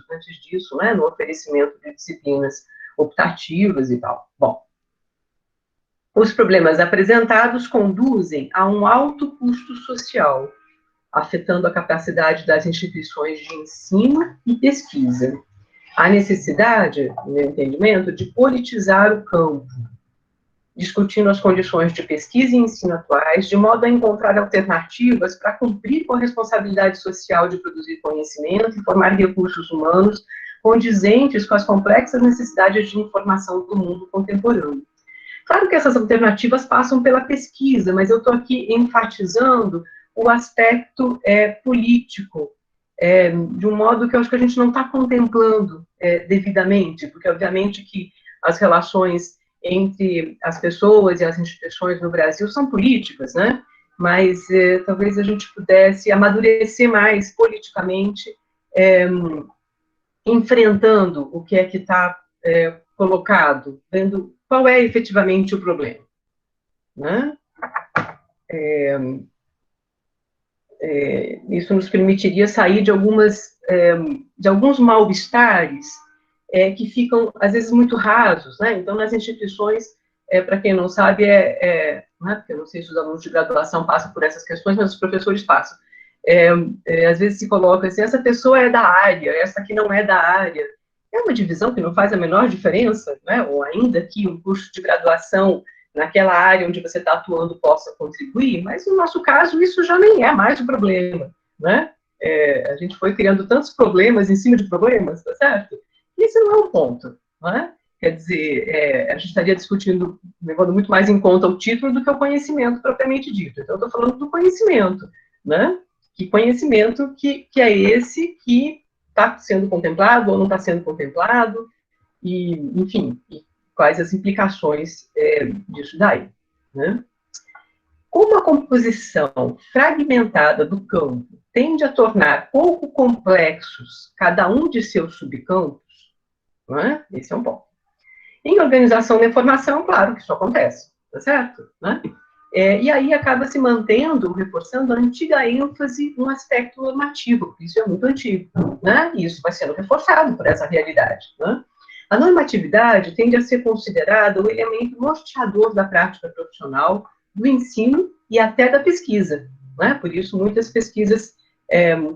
né, no oferecimento de disciplinas optativas e tal. Bom, os problemas apresentados conduzem a um alto custo social, afetando a capacidade das instituições de ensino e pesquisa. Há necessidade, no meu entendimento, de politizar o campo, discutindo as condições de pesquisa e ensino atuais, de modo a encontrar alternativas para cumprir com a responsabilidade social de produzir conhecimento e formar recursos humanos condizentes com as complexas necessidades de informação do mundo contemporâneo. Claro que essas alternativas passam pela pesquisa, mas eu estou aqui enfatizando o aspecto político, de um modo que eu acho que a gente não está contemplando devidamente, porque obviamente que as relações entre as pessoas e as instituições no Brasil são políticas, né? Mas talvez a gente pudesse amadurecer mais politicamente, enfrentando o que é que está colocado, vendo qual é efetivamente o problema, né? Isso nos permitiria sair de alguns mal-estares que ficam, às vezes, muito rasos, né? Então, nas instituições, para quem não sabe, né? Porque eu não sei se os alunos de graduação passam por essas questões, mas os professores passam. Às vezes se coloca assim, essa pessoa é da área, essa aqui não é da área. É uma divisão que não faz a menor diferença, né? Ou ainda que um curso de graduação naquela área onde você está atuando possa contribuir, mas no nosso caso isso já nem é mais o problema, né? A gente foi criando tantos problemas em cima de problemas, tá certo? E esse não é um ponto, né? Quer dizer, a gente estaria discutindo, levando muito mais em conta o título do que o conhecimento propriamente dito. Então, eu estou falando do conhecimento, né? Que conhecimento que é esse que está sendo contemplado ou não está sendo contemplado, e, enfim, quais as implicações disso daí, né? Como a composição fragmentada do campo tende a tornar pouco complexos cada um de seus subcampos, não é? Esse é um ponto. Em organização da informação, claro que isso acontece, tá certo? Né? E aí acaba se mantendo, reforçando a antiga ênfase no aspecto normativo, porque isso é muito antigo, né? E isso vai sendo reforçado por essa realidade, né? A normatividade tende a ser considerada o elemento norteador da prática profissional, do ensino e até da pesquisa, né? Por isso, muitas pesquisas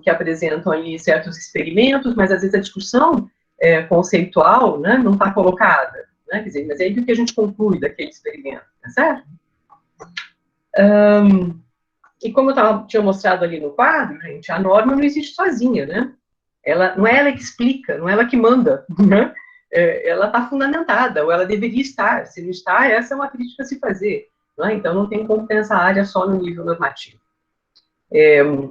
que apresentam ali certos experimentos, mas às vezes a discussão conceitual, né, não está colocada, né? Quer dizer, mas é aí o que a gente conclui daquele experimento, tá certo? E como eu tinha mostrado ali no quadro, gente, a norma não existe sozinha, né? Não é ela que explica, não é ela que manda, né? Ela está fundamentada, ou ela deveria estar. Se não está, essa é uma crítica a se fazer, né? Então não tem como pensar a área só no nível normativo.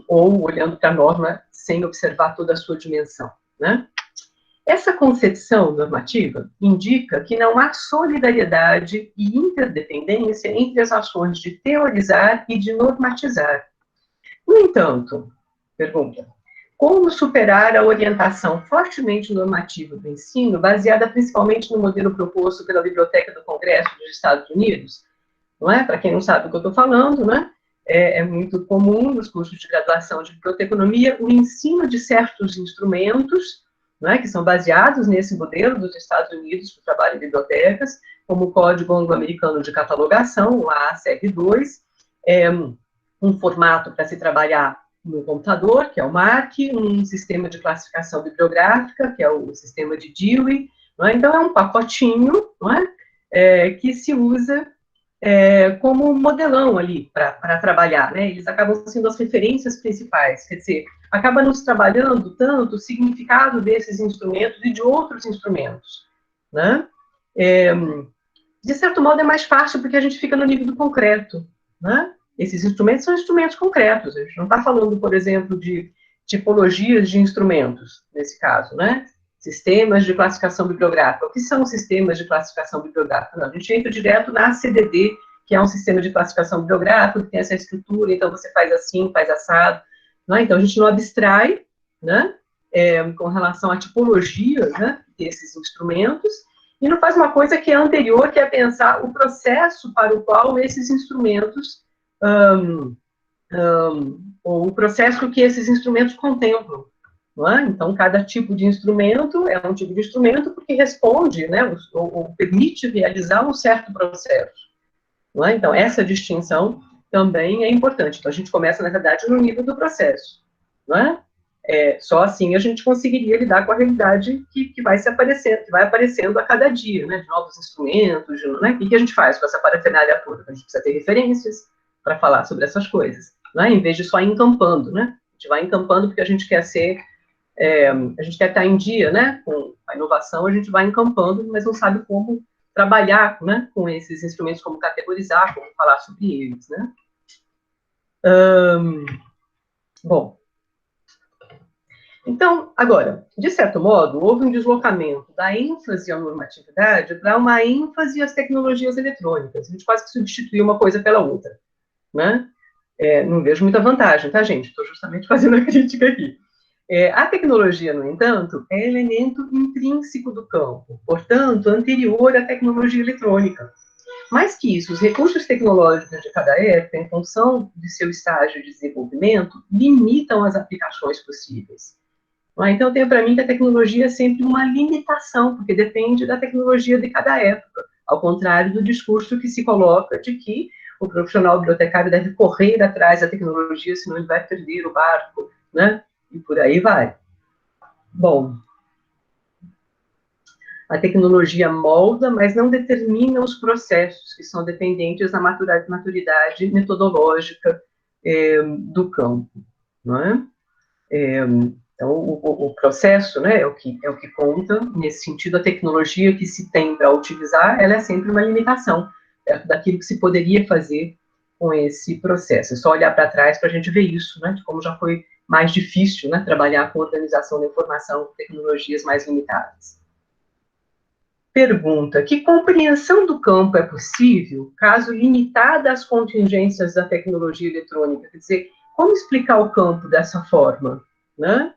Ou olhando para a norma sem observar toda a sua dimensão, né? Essa concepção normativa indica que não há solidariedade e interdependência entre as ações de teorizar e de normatizar. No entanto, pergunta, como superar a orientação fortemente normativa do ensino, baseada principalmente no modelo proposto pela Biblioteca do Congresso dos Estados Unidos? Não é? Para quem não sabe o que eu estou falando, né? É muito comum nos cursos de graduação de biblioteconomia o ensino de certos instrumentos, né, que são baseados nesse modelo dos Estados Unidos para o trabalho em bibliotecas, como o Código Anglo-Americano de Catalogação, o AACR2, um formato para se trabalhar no computador, que é o MARC, um sistema de classificação bibliográfica, que é o sistema de Dewey, não é? Então, é um pacotinho, não é? Que se usa como modelão ali para trabalhar, né? Eles acabam sendo as referências principais, quer dizer, acaba nos trabalhando tanto o significado desses instrumentos e de outros instrumentos, né? De certo modo, é mais fácil porque a gente fica no nível do concreto, né? Esses instrumentos são instrumentos concretos. A gente não está falando, por exemplo, de tipologias de instrumentos, nesse caso, né? Sistemas de classificação bibliográfica. O que são sistemas de classificação bibliográfica? Não, a gente entra direto na CDD, que é um sistema de classificação bibliográfica, que tem essa estrutura, então você faz assim, faz assado. Né? Então, a gente não abstrai, né? Com relação à tipologia, né, desses instrumentos, e não faz uma coisa que é anterior, que é pensar o processo para o qual esses instrumentos, ou o processo que esses instrumentos contemplam. Não é? Então, cada tipo de instrumento é um tipo de instrumento porque responde, né, ou permite realizar um certo processo. Não é? Então, essa distinção também é importante. Então, a gente começa, na verdade, no nível do processo. Não é? Só assim a gente conseguiria lidar com a realidade que vai se aparecendo, que vai aparecendo a cada dia, né, de novos instrumentos, né, o que a gente faz com essa parafernália toda? A gente precisa ter referências para falar sobre essas coisas, né, em vez de só ir encampando, né, a gente vai encampando porque a gente quer ser, a gente quer estar em dia, né, com a inovação, a gente vai encampando, mas não sabe como trabalhar, né, com esses instrumentos, como categorizar, como falar sobre eles, né. Bom, então, agora, de certo modo, houve um deslocamento da ênfase à normatividade para uma ênfase às tecnologias eletrônicas. A gente quase que substituiu uma coisa pela outra, né? Não vejo muita vantagem, tá, gente? Estou justamente fazendo a crítica aqui. A tecnologia, no entanto, é elemento intrínseco do campo, portanto, anterior à tecnologia eletrônica. Mais que isso, os recursos tecnológicos de cada época, em função de seu estágio de desenvolvimento, limitam as aplicações possíveis. Então, eu tenho para mim que a tecnologia é sempre uma limitação, porque depende da tecnologia de cada época, ao contrário do discurso que se coloca de que o profissional bibliotecário deve correr atrás da tecnologia, senão ele vai perder o barco, né? E por aí vai. Bom, a tecnologia molda, mas não determina os processos que são dependentes da maturidade metodológica do campo, não é? Então, o processo, né, é o que conta. Nesse sentido, a tecnologia que se tem para utilizar, ela é sempre uma limitação perto daquilo que se poderia fazer com esse processo. É só olhar para trás para a gente ver isso, né, de como já foi mais difícil, né, trabalhar com organização da informação com tecnologias mais limitadas. Pergunta: que compreensão do campo é possível caso limitada às contingências da tecnologia eletrônica? Quer dizer, como explicar o campo dessa forma, né?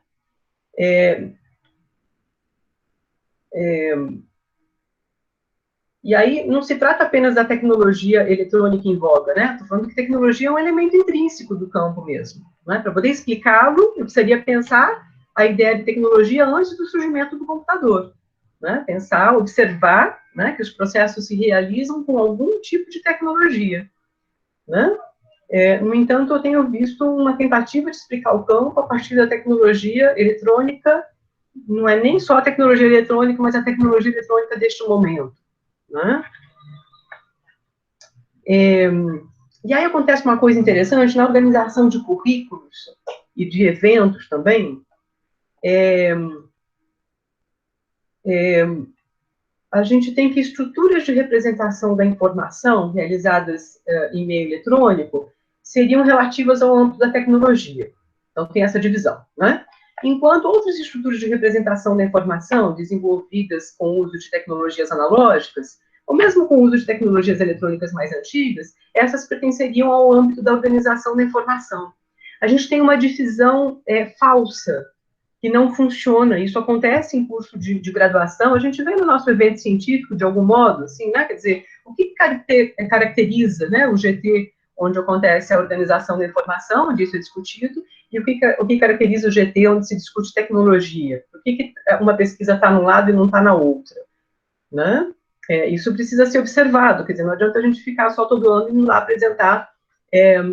E aí não se trata apenas da tecnologia eletrônica em voga, né? Estou falando que tecnologia é um elemento intrínseco do campo mesmo. Né? Para poder explicá-lo, eu precisaria pensar a ideia de tecnologia antes do surgimento do computador. Né? Pensar, observar, né, que os processos se realizam com algum tipo de tecnologia. Né? No entanto, eu tenho visto uma tentativa de explicar o campo a partir da tecnologia eletrônica, não é nem só a tecnologia eletrônica, mas a tecnologia eletrônica deste momento. Né? E aí acontece uma coisa interessante, na organização de currículos e de eventos também, a gente tem que estruturas de representação da informação realizadas em meio eletrônico seriam relativas ao âmbito da tecnologia. Então, tem essa divisão, né? Enquanto outras estruturas de representação da informação desenvolvidas com o uso de tecnologias analógicas, ou mesmo com o uso de tecnologias eletrônicas mais antigas, essas pertenceriam ao âmbito da organização da informação. A gente tem uma divisão falsa, que não funciona. Isso acontece em curso de graduação, a gente vê no nosso evento científico, de algum modo, assim, né? Quer dizer, o que caracteriza, né, o GT, onde acontece a organização da informação, onde isso é discutido, e o que caracteriza o GT, onde se discute tecnologia? Por que uma pesquisa está num lado e não está na outra? Né? Isso precisa ser observado, quer dizer, não adianta a gente ficar só todo ano indo lá apresentar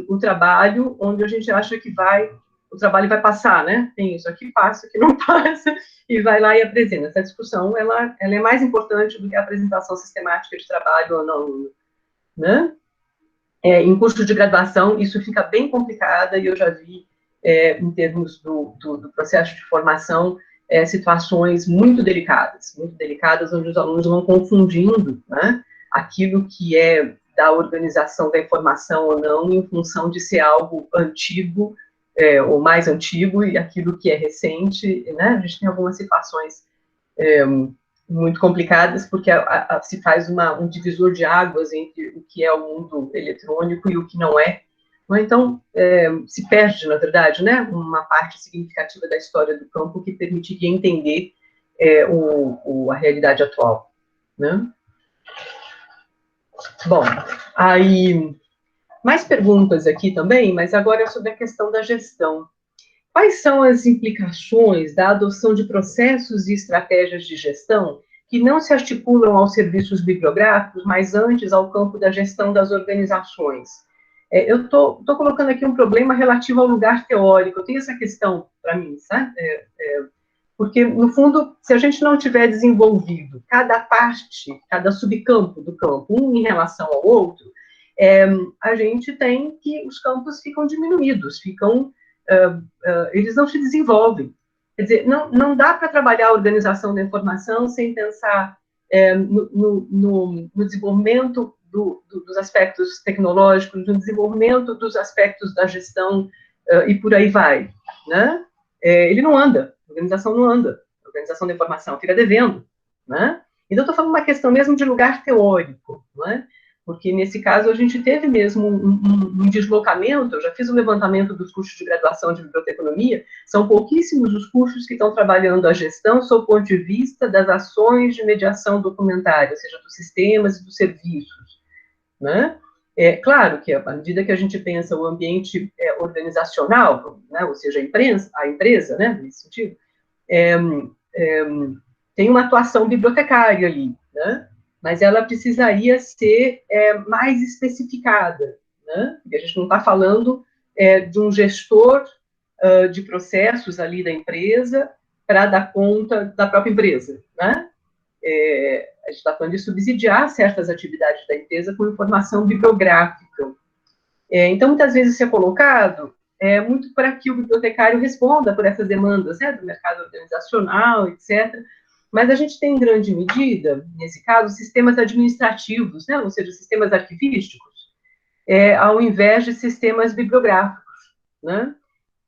o trabalho onde a gente acha que vai o trabalho vai passar, né? Tem isso aqui passa, aqui não passa, e vai lá e apresenta. Essa discussão, ela é mais importante do que a apresentação sistemática de trabalho ou não, né? Em curso de graduação, isso fica bem complicado, e eu já vi, em termos do processo de formação, situações muito delicadas, onde os alunos vão confundindo, né, aquilo que é da organização da informação ou não, em função de ser algo antigo, ou mais antigo, e aquilo que é recente, né, a gente tem algumas situações muito complicadas, porque se faz um divisor de águas entre o que é o mundo eletrônico e o que não é. Então, se perde, na verdade, né, uma parte significativa da história do campo que permitiria entender a realidade atual, né? Bom, aí, mais perguntas aqui também, mas agora é sobre a questão da gestão. Quais são as implicações da adoção de processos e estratégias de gestão que não se articulam aos serviços bibliográficos, mas antes ao campo da gestão das organizações? Eu estou colocando aqui um problema relativo ao lugar teórico. Eu tenho essa questão para mim, sabe? Porque, no fundo, se a gente não tiver desenvolvido cada parte, cada subcampo do campo, um em relação ao outro, a gente tem que os campos ficam diminuídos, eles não se desenvolvem. Quer dizer, não dá para trabalhar a organização da informação sem pensar no desenvolvimento dos aspectos tecnológicos, no desenvolvimento dos aspectos da gestão, e por aí vai, né? Ele não anda, a organização não anda, a organização da informação fica devendo, né? Então, eu estou falando uma questão mesmo de lugar teórico, não é? Porque, nesse caso, a gente teve mesmo um deslocamento. Eu já fiz o levantamento dos cursos de graduação de biblioteconomia, são pouquíssimos os cursos que estão trabalhando a gestão sob o ponto de vista das ações de mediação documentária, ou seja, dos sistemas e dos serviços, né? Claro que, à medida que a gente pensa o ambiente organizacional, né, ou seja, a empresa, né, nesse sentido, tem uma atuação bibliotecária ali, né? Mas ela precisaria ser mais especificada, né? Porque a gente não está falando de um gestor de processos ali da empresa para dar conta da própria empresa, né? A gente está falando de subsidiar certas atividades da empresa com informação bibliográfica. Então, muitas vezes isso é colocado muito para que o bibliotecário responda por essas demandas, né, do mercado organizacional, etc., mas a gente tem, em grande medida, nesse caso, sistemas administrativos, né, ou seja, sistemas arquivísticos, ao invés de sistemas bibliográficos, né?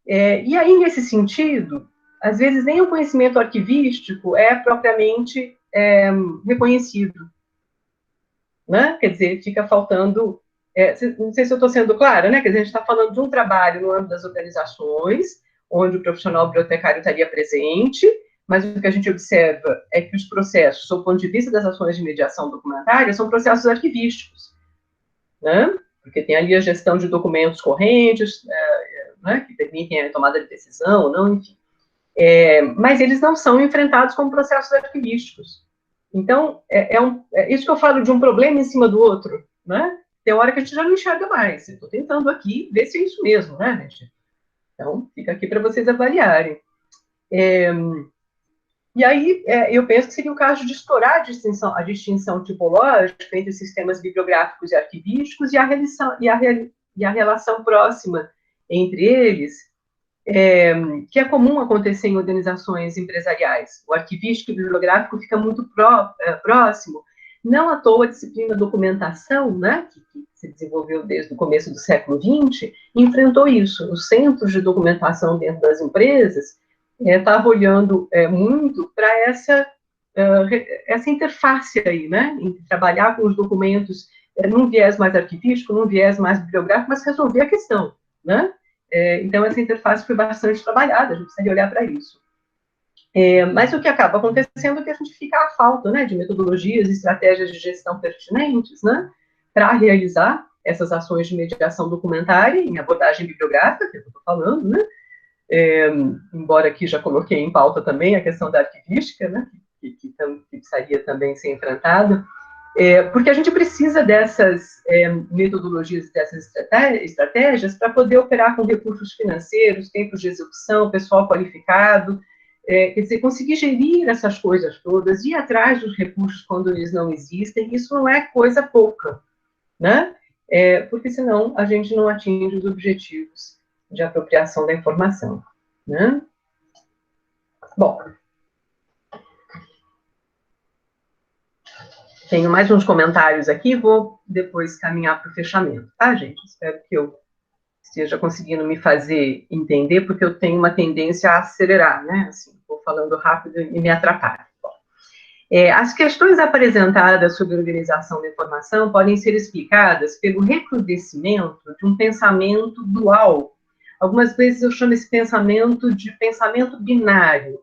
E aí, nesse sentido, às vezes nem o conhecimento arquivístico é propriamente reconhecido, né? Quer dizer, fica faltando... não sei se eu estou sendo clara, né? Quer dizer, a gente está falando de um trabalho no âmbito das organizações, onde o profissional bibliotecário estaria presente, mas o que a gente observa é que os processos, sob o ponto de vista das ações de mediação documentária, são processos arquivísticos, né? Porque tem ali a gestão de documentos correntes, né, que permitem a tomada de decisão, não, enfim. Mas eles não são enfrentados como processos arquivísticos. Então, isso que eu falo de um problema em cima do outro, né? Tem hora que a gente já não enxerga mais. Eu estou tentando aqui ver se é isso mesmo, né, gente? Então, fica aqui para vocês avaliarem. E aí, eu penso que seria o caso de explorar a distinção tipológica entre sistemas bibliográficos e arquivísticos e a relação próxima entre eles, que é comum acontecer em organizações empresariais. O arquivístico e o bibliográfico fica muito próximo. Não à toa a disciplina documentação, né, que se desenvolveu desde o começo do século XX, enfrentou isso. Os centros de documentação dentro das empresas estava olhando muito para essa interface aí, né, em trabalhar com os documentos num viés mais arquivístico, num viés mais bibliográfico, mas resolver a questão, né? Então, essa interface foi bastante trabalhada, a gente precisa olhar para isso. Mas o que acaba acontecendo é que a gente fica à falta, né, de metodologias e estratégias de gestão pertinentes, né, para realizar essas ações de mediação documentária em abordagem bibliográfica, que eu estou falando, né, embora aqui já coloquei em pauta também a questão da arquivística, né, que precisaria também ser enfrentada. Porque a gente precisa dessas metodologias, dessas estratégias para poder operar com recursos financeiros, tempos de execução, pessoal qualificado, quer dizer, conseguir gerir essas coisas todas, ir atrás dos recursos quando eles não existem, isso não é coisa pouca, né? Porque senão a gente não atinge os objetivos de apropriação da informação, né? Bom, tenho mais uns comentários aqui, vou depois caminhar para o fechamento, tá, gente? Espero que eu esteja conseguindo me fazer entender, porque eu tenho uma tendência a acelerar, né? Assim, vou falando rápido e me atrapalho. As questões apresentadas sobre organização da informação podem ser explicadas pelo recrudescimento de um pensamento dual. Algumas vezes eu chamo esse pensamento de pensamento binário.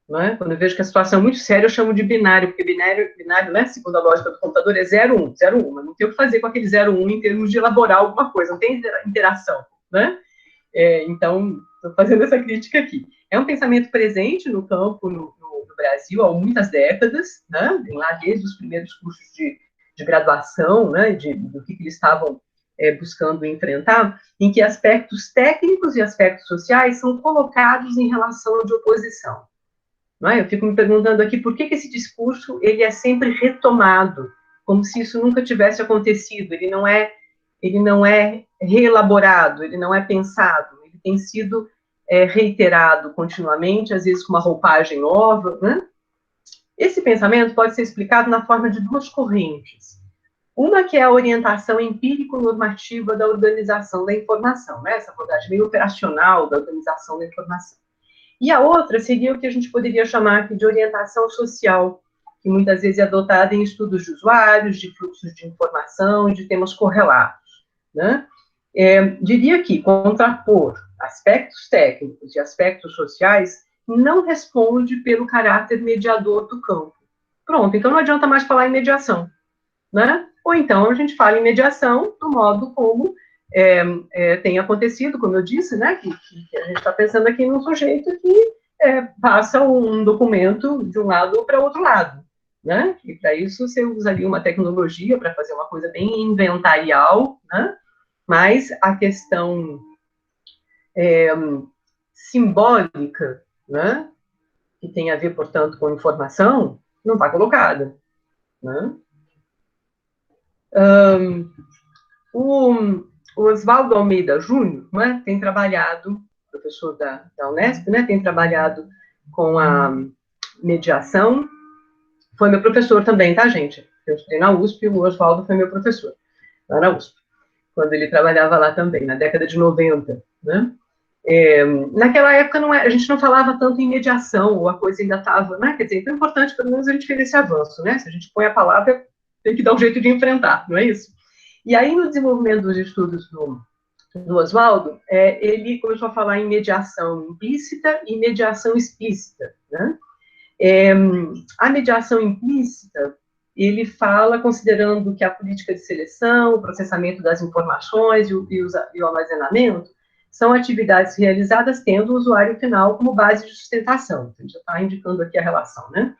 Não é? Quando eu vejo que a situação é muito séria, eu chamo de binário, porque binário, né, segundo a lógica do computador, é 0, 1, 0, 1. Mas não tem o que fazer com aquele 0, 1 em termos de elaborar alguma coisa, não tem interação. Né? Então, estou fazendo essa crítica aqui. É um pensamento presente no campo, no Brasil, há muitas décadas, né? Vem lá desde os primeiros cursos de graduação, né? Do que eles estavam buscando enfrentar, em que aspectos técnicos e aspectos sociais são colocados em relação de oposição. Não é? Eu fico me perguntando aqui por que esse discurso ele é sempre retomado, como se isso nunca tivesse acontecido. Ele não é reelaborado, ele não é pensado, ele tem sido reiterado continuamente, às vezes com uma roupagem nova. Né? Esse pensamento pode ser explicado na forma de duas correntes. Uma que é a orientação empírico-normativa da organização da informação, né? Essa abordagem meio operacional da organização da informação. E a outra seria o que a gente poderia chamar aqui de orientação social, que muitas vezes é adotada em estudos de usuários, de fluxos de informação e de temas correlatos. Né? Diria que contrapor aspectos técnicos e aspectos sociais não responde pelo caráter mediador do campo. Pronto, então não adianta mais falar em mediação. Né? Ou então a gente fala em mediação do modo como tem acontecido, como eu disse, né, que a gente está pensando aqui num sujeito que passa um documento de um lado para o outro lado, né? E para isso você usaria uma tecnologia para fazer uma coisa bem inventarial, né? Mas a questão simbólica, né, que tem a ver, portanto, com informação, não está colocada, né? O Oswaldo Almeida Júnior, né, tem trabalhado, professor da Unesp, né, tem trabalhado com a mediação, foi meu professor também, tá, gente? Eu estudei na USP e o Oswaldo foi meu professor, lá na USP, quando ele trabalhava lá também, na década de 90, né? Naquela época a gente não falava tanto em mediação, ou a coisa ainda estava, né? Quer dizer, então é importante pelo menos a gente ver esse avanço, né? Se a gente põe a palavra, tem que dar um jeito de enfrentar, não é isso? E aí, no desenvolvimento dos estudos do Oswaldo, ele começou a falar em mediação implícita e mediação explícita. Né? A mediação implícita, ele fala considerando que a política de seleção, o processamento das informações e o armazenamento são atividades realizadas tendo o usuário final como base de sustentação. A gente já está indicando aqui a relação, né?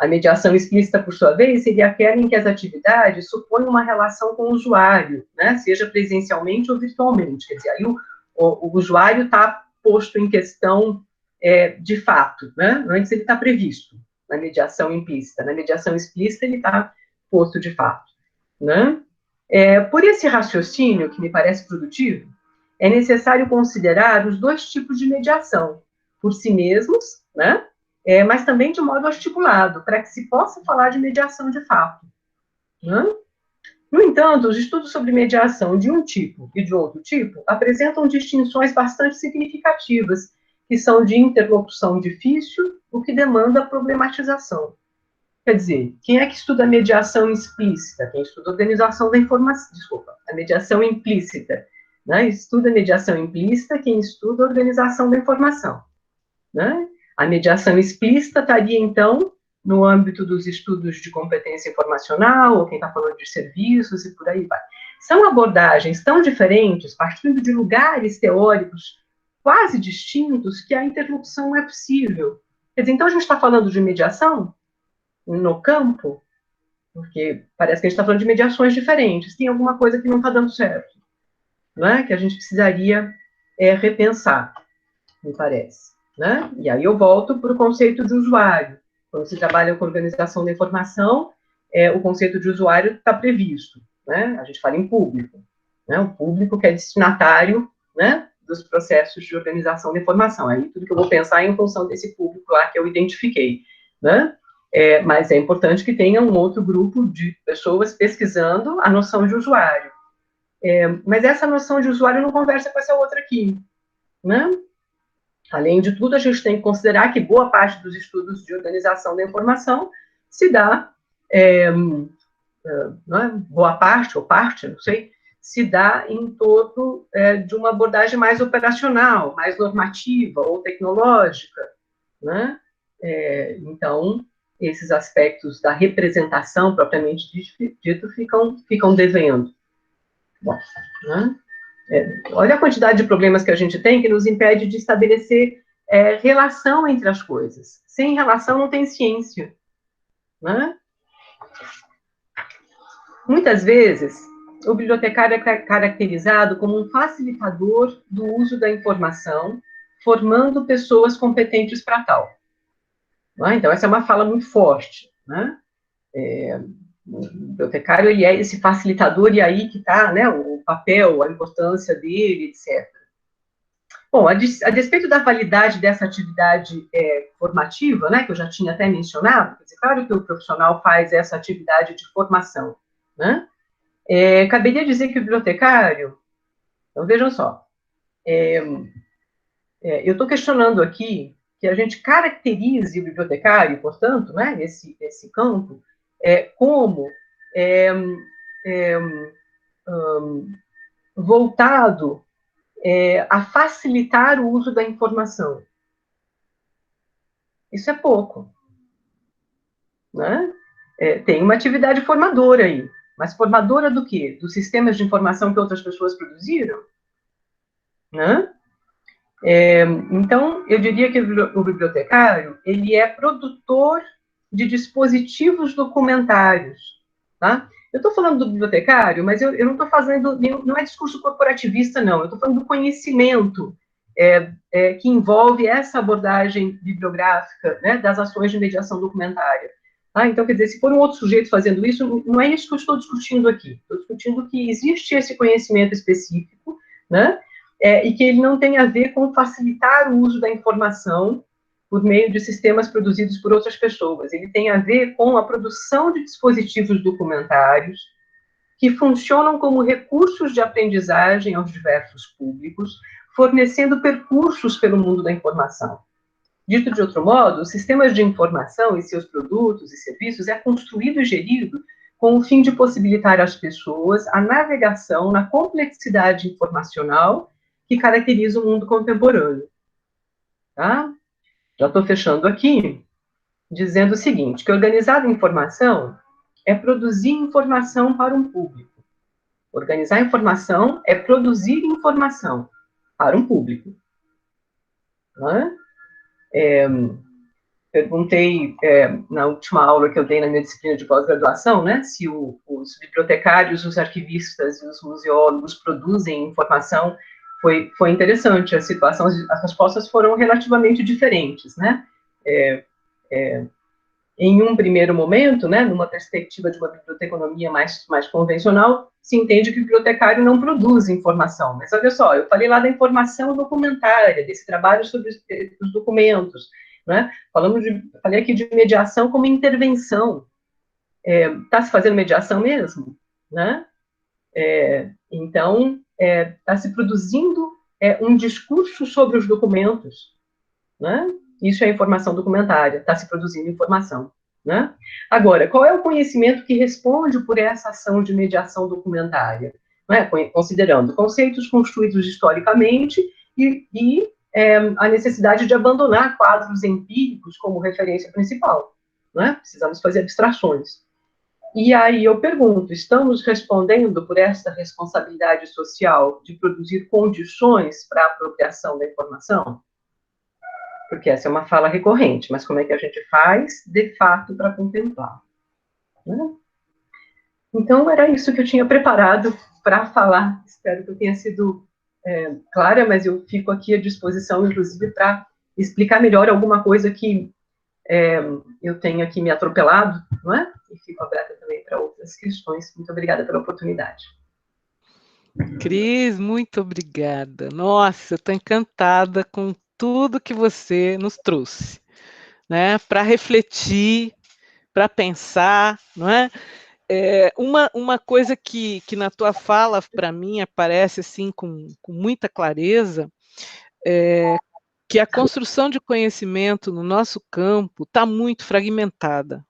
A mediação explícita, por sua vez, seria aquela em que as atividades supõem uma relação com o usuário, né? Seja presencialmente ou virtualmente. Quer dizer, aí o usuário está posto em questão de fato, né? Antes ele está previsto na mediação implícita. Na mediação explícita, ele está posto de fato. Né? Por esse raciocínio, que me parece produtivo, é necessário considerar os dois tipos de mediação, por si mesmos, né? Mas também de modo articulado, para que se possa falar de mediação de fato. Né? No entanto, os estudos sobre mediação de um tipo e de outro tipo apresentam distinções bastante significativas, que são de interlocução difícil, o que demanda problematização. Quer dizer, quem é que estuda a mediação explícita? Quem estuda a organização da informação, desculpa, a mediação implícita. Né? Estuda a mediação implícita, quem estuda a organização da informação. Né? A mediação explícita estaria, então, no âmbito dos estudos de competência informacional, ou quem está falando de serviços e por aí vai. São abordagens tão diferentes, partindo de lugares teóricos quase distintos, que a interlocução não é possível. Quer dizer, então a gente está falando de mediação no campo, Porque parece que a gente está falando de mediações diferentes, tem alguma coisa que não está dando certo, né? Que a gente precisaria repensar, me parece. Né? E aí eu volto para o conceito de usuário. Quando se trabalha com organização da informação, o conceito de usuário está previsto. Né? A gente fala em público. Né? O público que é destinatário, né, dos processos de organização da informação. Aí tudo que eu vou pensar é em função desse público lá que eu identifiquei. Né? Mas é importante que tenha um outro grupo de pessoas pesquisando a noção de usuário. Mas essa noção de usuário não conversa com essa outra aqui. Né? Além de tudo, a gente tem que considerar que boa parte dos estudos de organização da informação se dá, boa parte, ou parte, não sei, se dá em torno de uma abordagem mais operacional, mais normativa ou tecnológica, né? Então, esses aspectos da representação, propriamente dito, ficam devendo. Bom, né? Olha a quantidade de problemas que a gente tem que nos impede de estabelecer relação entre as coisas. Sem relação não tem ciência. Né? Muitas vezes, o bibliotecário é caracterizado como um facilitador do uso da informação, formando pessoas competentes para tal. Então, essa é uma fala muito forte. Né? O bibliotecário ele é esse facilitador, e aí que está, né, o papel, a importância dele, etc. Bom, a despeito da validade dessa atividade formativa, né, que eu já tinha até mencionado, quer dizer, claro que o profissional faz essa atividade de formação, né? Caberia dizer que o bibliotecário, então vejam só, eu estou questionando aqui que a gente caracterize o bibliotecário, portanto, né, esse campo, como voltado a facilitar o uso da informação. Isso é pouco. Né? Tem uma atividade formadora aí. Mas formadora do quê? Dos sistemas de informação que outras pessoas produziram? Né? Então, eu diria que o bibliotecário, ele é produtor de dispositivos documentários. Tá? Eu estou falando do bibliotecário, mas eu não estou fazendo, não é discurso corporativista, não. Eu estou falando do conhecimento que envolve essa abordagem bibliográfica, né, das ações de mediação documentária. Então, quer dizer, se for um outro sujeito fazendo isso, não é isso que eu estou discutindo aqui. Estou discutindo que existe esse conhecimento específico, né, e que ele não tem a ver com facilitar o uso da informação por meio de sistemas produzidos por outras pessoas. Ele tem a ver com a produção de dispositivos documentários que funcionam como recursos de aprendizagem aos diversos públicos, fornecendo percursos pelo mundo da informação. Dito de outro modo, os sistemas de informação e seus produtos e serviços é construído e gerido com o fim de possibilitar às pessoas a navegação na complexidade informacional que caracteriza o mundo contemporâneo. Tá? Já estou fechando aqui, dizendo o seguinte, que organizar a informação é produzir informação para um público. Organizar informação é produzir informação para um público. Né? Perguntei na última aula que eu dei na minha disciplina de pós-graduação, né, se os bibliotecários, os arquivistas e os museólogos produzem informação. Foi interessante a situação, as respostas foram relativamente diferentes, né? Em um primeiro momento, né, numa perspectiva de uma biblioteconomia mais convencional, se entende que o bibliotecário não produz informação. Mas olha só, eu falei lá da informação documentária, desse trabalho sobre os documentos, né? Falei aqui de mediação como intervenção. Está se fazendo mediação mesmo? Né? Então, está se produzindo um discurso sobre os documentos, né? Isso é informação documentária, está se produzindo informação. Né? Agora, qual é o conhecimento que responde por essa ação de mediação documentária? Né? Considerando conceitos construídos historicamente e a necessidade de abandonar quadros empíricos como referência principal. Né? Precisamos fazer abstrações. E aí eu pergunto, estamos respondendo por essa responsabilidade social de produzir condições para a apropriação da informação? Porque essa é uma fala recorrente, mas como é que a gente faz, de fato, para contemplar? Né? Então, era isso que eu tinha preparado para falar. Espero que eu tenha sido clara, mas eu fico aqui à disposição, inclusive, para explicar melhor alguma coisa que eu tenha aqui me atropelado, não é? E fico aberta também para outras questões. Muito obrigada pela oportunidade. Cris, muito obrigada. Nossa, eu estou encantada com tudo que você nos trouxe, né? Para refletir, para pensar, não é? Uma coisa que na tua fala, para mim, aparece assim com muita clareza, é que a construção de conhecimento no nosso campo está muito fragmentada,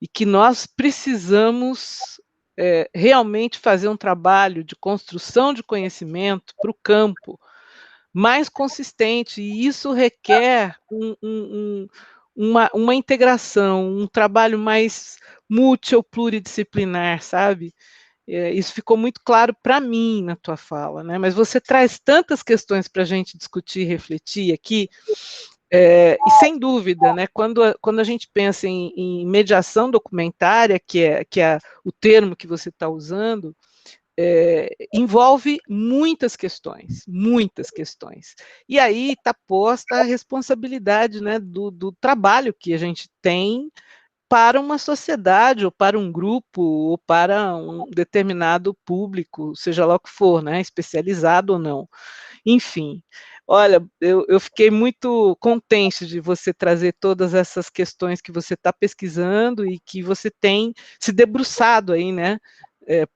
e que nós precisamos realmente fazer um trabalho de construção de conhecimento para o campo mais consistente, e isso requer uma integração, um trabalho mais multi ou pluridisciplinar, sabe? Isso ficou muito claro para mim na tua fala, né? Mas você traz tantas questões para a gente discutir e refletir aqui, e sem dúvida, né, quando a gente pensa em mediação documentária, que é o termo que você está usando, envolve muitas questões, muitas questões. E aí está posta a responsabilidade, né, do trabalho que a gente tem para uma sociedade, ou para um grupo, ou para um determinado público, seja lá o que for, né, especializado ou não. Enfim, olha, eu fiquei muito contente de você trazer todas essas questões que você está pesquisando e que você tem se debruçado aí, né,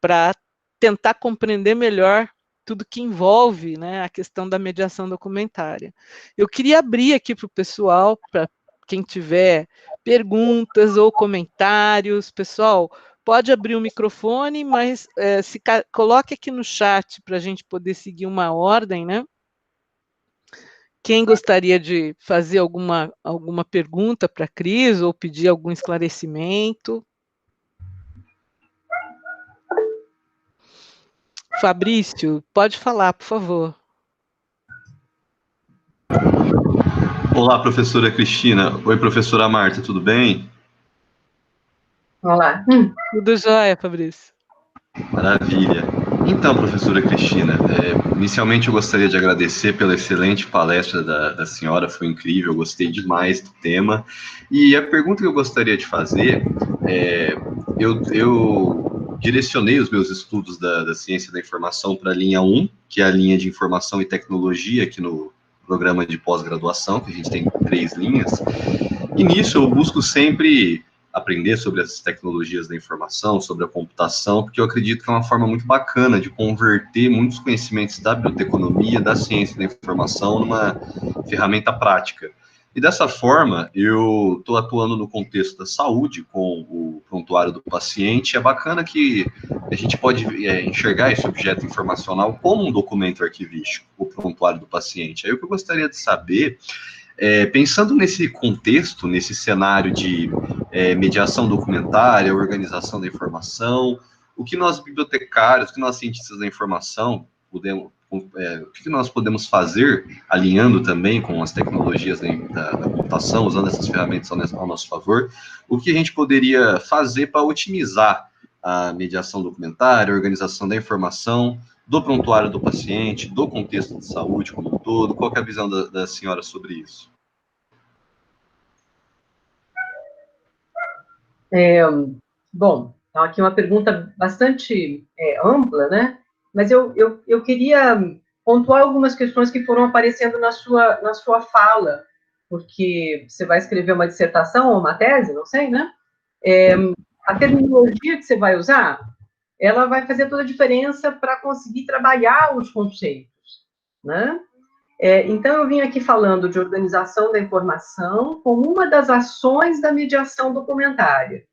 para tentar compreender melhor tudo que envolve, né, a questão da mediação documentária. Eu queria abrir aqui para o pessoal, para quem tiver perguntas ou comentários. Pessoal, pode abrir o microfone, mas coloque aqui no chat para a gente poder seguir uma ordem, né? Quem gostaria de fazer alguma pergunta para a Cris ou pedir algum esclarecimento? Fabrício, pode falar, por favor. Olá, professora Cristina. Oi, professora Marta, tudo bem? Olá. Tudo jóia, Fabrício. Maravilha. Então, professora Cristina, inicialmente eu gostaria de agradecer pela excelente palestra da senhora, foi incrível, eu gostei demais do tema. E a pergunta que eu gostaria de fazer eu direcionei os meus estudos da ciência da informação para a linha 1, que é a linha de informação e tecnologia aqui no programa de pós-graduação, que a gente tem 3 linhas. E nisso eu busco sempre aprender sobre as tecnologias da informação, sobre a computação, porque eu acredito que é uma forma muito bacana de converter muitos conhecimentos da biblioteconomia, da ciência da informação, numa ferramenta prática. E dessa forma, eu estou atuando no contexto da saúde, com o prontuário do paciente. É bacana que a gente pode enxergar esse objeto informacional como um documento arquivístico, o prontuário do paciente. Aí o que eu gostaria de saber, pensando nesse contexto, nesse cenário de mediação documentária, organização da informação, o que nós bibliotecários, o que nós cientistas da informação o que nós podemos fazer, alinhando também com as tecnologias da computação, usando essas ferramentas ao nosso favor, o que a gente poderia fazer para otimizar a mediação documentária, a organização da informação, do prontuário do paciente, do contexto de saúde como um todo. Qual é a visão da senhora sobre isso? Bom, então aqui uma pergunta bastante ampla, né? Mas eu queria pontuar algumas questões que foram aparecendo na sua fala, porque você vai escrever uma dissertação ou uma tese, não sei, né? A terminologia que você vai usar, ela vai fazer toda a diferença para conseguir trabalhar os conceitos, né? Então, eu vim aqui falando de organização da informação como uma das ações da mediação documentária.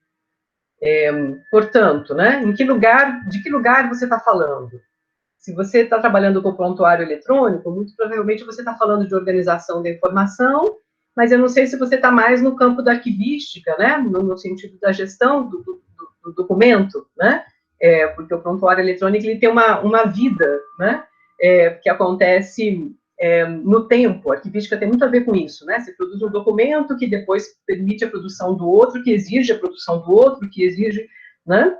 Portanto, né, de que lugar você está falando? Se você está trabalhando com prontuário eletrônico, muito provavelmente você está falando de organização da informação, mas eu não sei se você está mais no campo da arquivística, né, no sentido da gestão do documento, né, porque o prontuário eletrônico ele tem uma vida, né, que acontece no tempo. A arquivística tem muito a ver com isso, né? Você produz um documento que depois permite a produção do outro, que exige a produção do outro, que exige, né?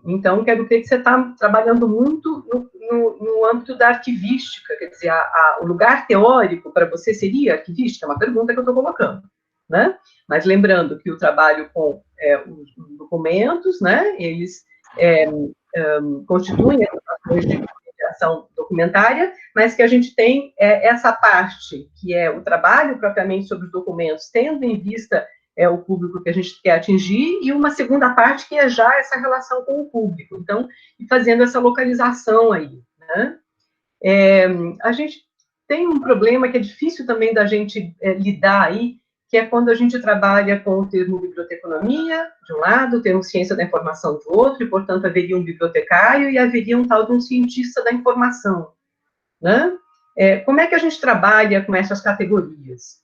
Então, quero crer que você está trabalhando muito no âmbito da arquivística, quer dizer, o lugar teórico para você seria arquivística? É uma pergunta que eu estou colocando, né? Mas lembrando que o trabalho com os documentos, né, eles constituem as ações de mediação documentária, mas que a gente tem essa parte, que é o trabalho propriamente sobre os documentos, tendo em vista o público que a gente quer atingir, e uma segunda parte que é já essa relação com o público. Então, fazendo essa localização aí, né? A gente tem um problema que é difícil também da gente lidar aí, que é quando a gente trabalha com o termo biblioteconomia, de um lado, o termo ciência da informação do outro, e, portanto, haveria um bibliotecário e haveria um tal de um cientista da informação, né? Como é que a gente trabalha com essas categorias?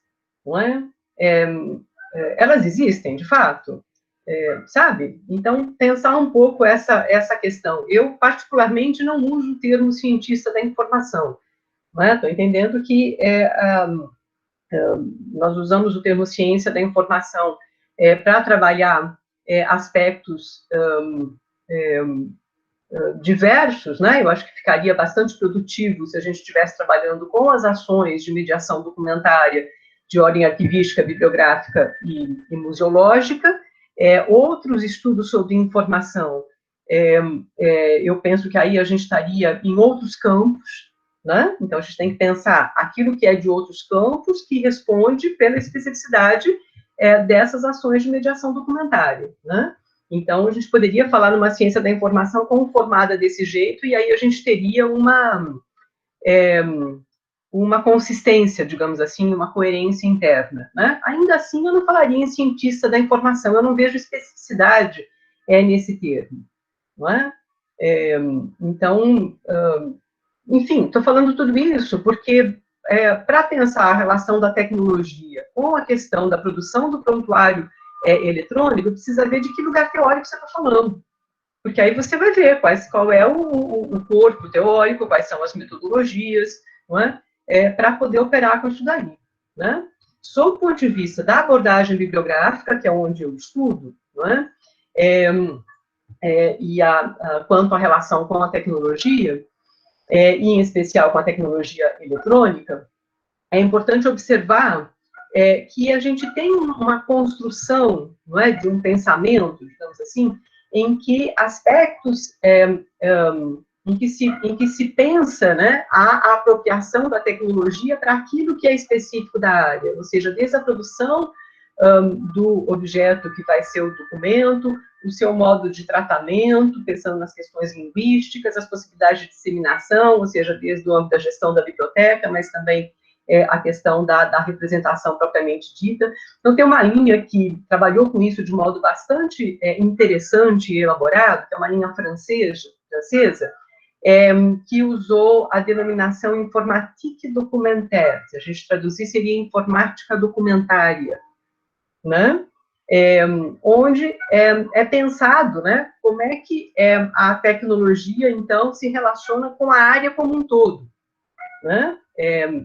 Não é? Elas existem, de fato? Sabe? Então, pensar um pouco essa questão. Eu, particularmente, não uso o termo cientista da informação. Estou entendendo que nós usamos o termo ciência da informação para trabalhar aspectos diversos, né? Eu acho que ficaria bastante produtivo se a gente estivesse trabalhando com as ações de mediação documentária de ordem arquivística, bibliográfica e museológica. Outros estudos sobre informação, eu penso que aí a gente estaria em outros campos, né? Então, a gente tem que pensar aquilo que é de outros campos, que responde pela especificidade dessas ações de mediação documentária, né? Então, a gente poderia falar numa ciência da informação conformada desse jeito, e aí a gente teria uma consistência, digamos assim, uma coerência interna, né? Ainda assim, eu não falaria em cientista da informação, eu não vejo especificidade nesse termo, não é? Então, enfim, estou falando tudo isso porque, para pensar a relação da tecnologia com a questão da produção do prontuário eletrônico, precisa ver de que lugar teórico você está falando. Porque aí você vai ver qual é o corpo teórico, quais são as metodologias, não é? Para poder operar com isso daí, né? Sob o ponto de vista da abordagem bibliográfica, que é onde eu estudo, não é? Quanto à relação com a tecnologia, e em especial com a tecnologia eletrônica, é importante observar que a gente tem uma construção, não é, de um pensamento, digamos assim, em que aspectos em que se pensa, né, a apropriação da tecnologia para aquilo que é específico da área, ou seja, desde a produção do objeto que vai ser o documento, o seu modo de tratamento, pensando nas questões linguísticas, as possibilidades de disseminação, ou seja, desde o âmbito da gestão da biblioteca, mas também a questão da representação propriamente dita. Então, tem uma linha que trabalhou com isso de modo bastante interessante e elaborado, que é uma linha francesa, que usou a denominação informatique documentaire, se a gente traduzir, seria informática documentária, né? Onde é pensado, né, como é que a tecnologia, então, se relaciona com a área como um todo, né?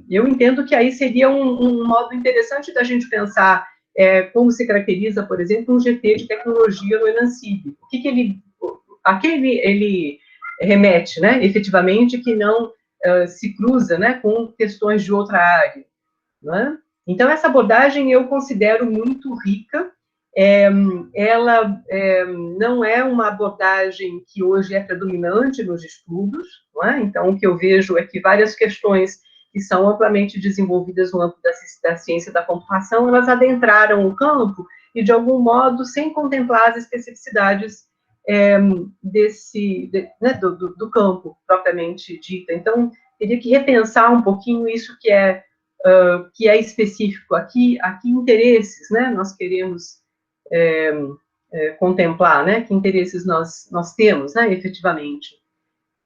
Eu entendo que aí seria um modo interessante da gente pensar como se caracteriza, por exemplo, um GT de tecnologia no Enancib. A que ele remete, né, efetivamente, que não se cruza, né, com questões de outra área, né? Então, essa abordagem eu considero muito rica. Ela não é uma abordagem que hoje é predominante nos estudos, não é? Então, o que eu vejo é que várias questões que são amplamente desenvolvidas no âmbito da ciência da computação, elas adentraram o campo e, de algum modo, sem contemplar as especificidades do campo propriamente dito. Então, teria que repensar um pouquinho isso que é específico aqui, interesses, né, nós queremos contemplar, né, que interesses nós temos, né, efetivamente.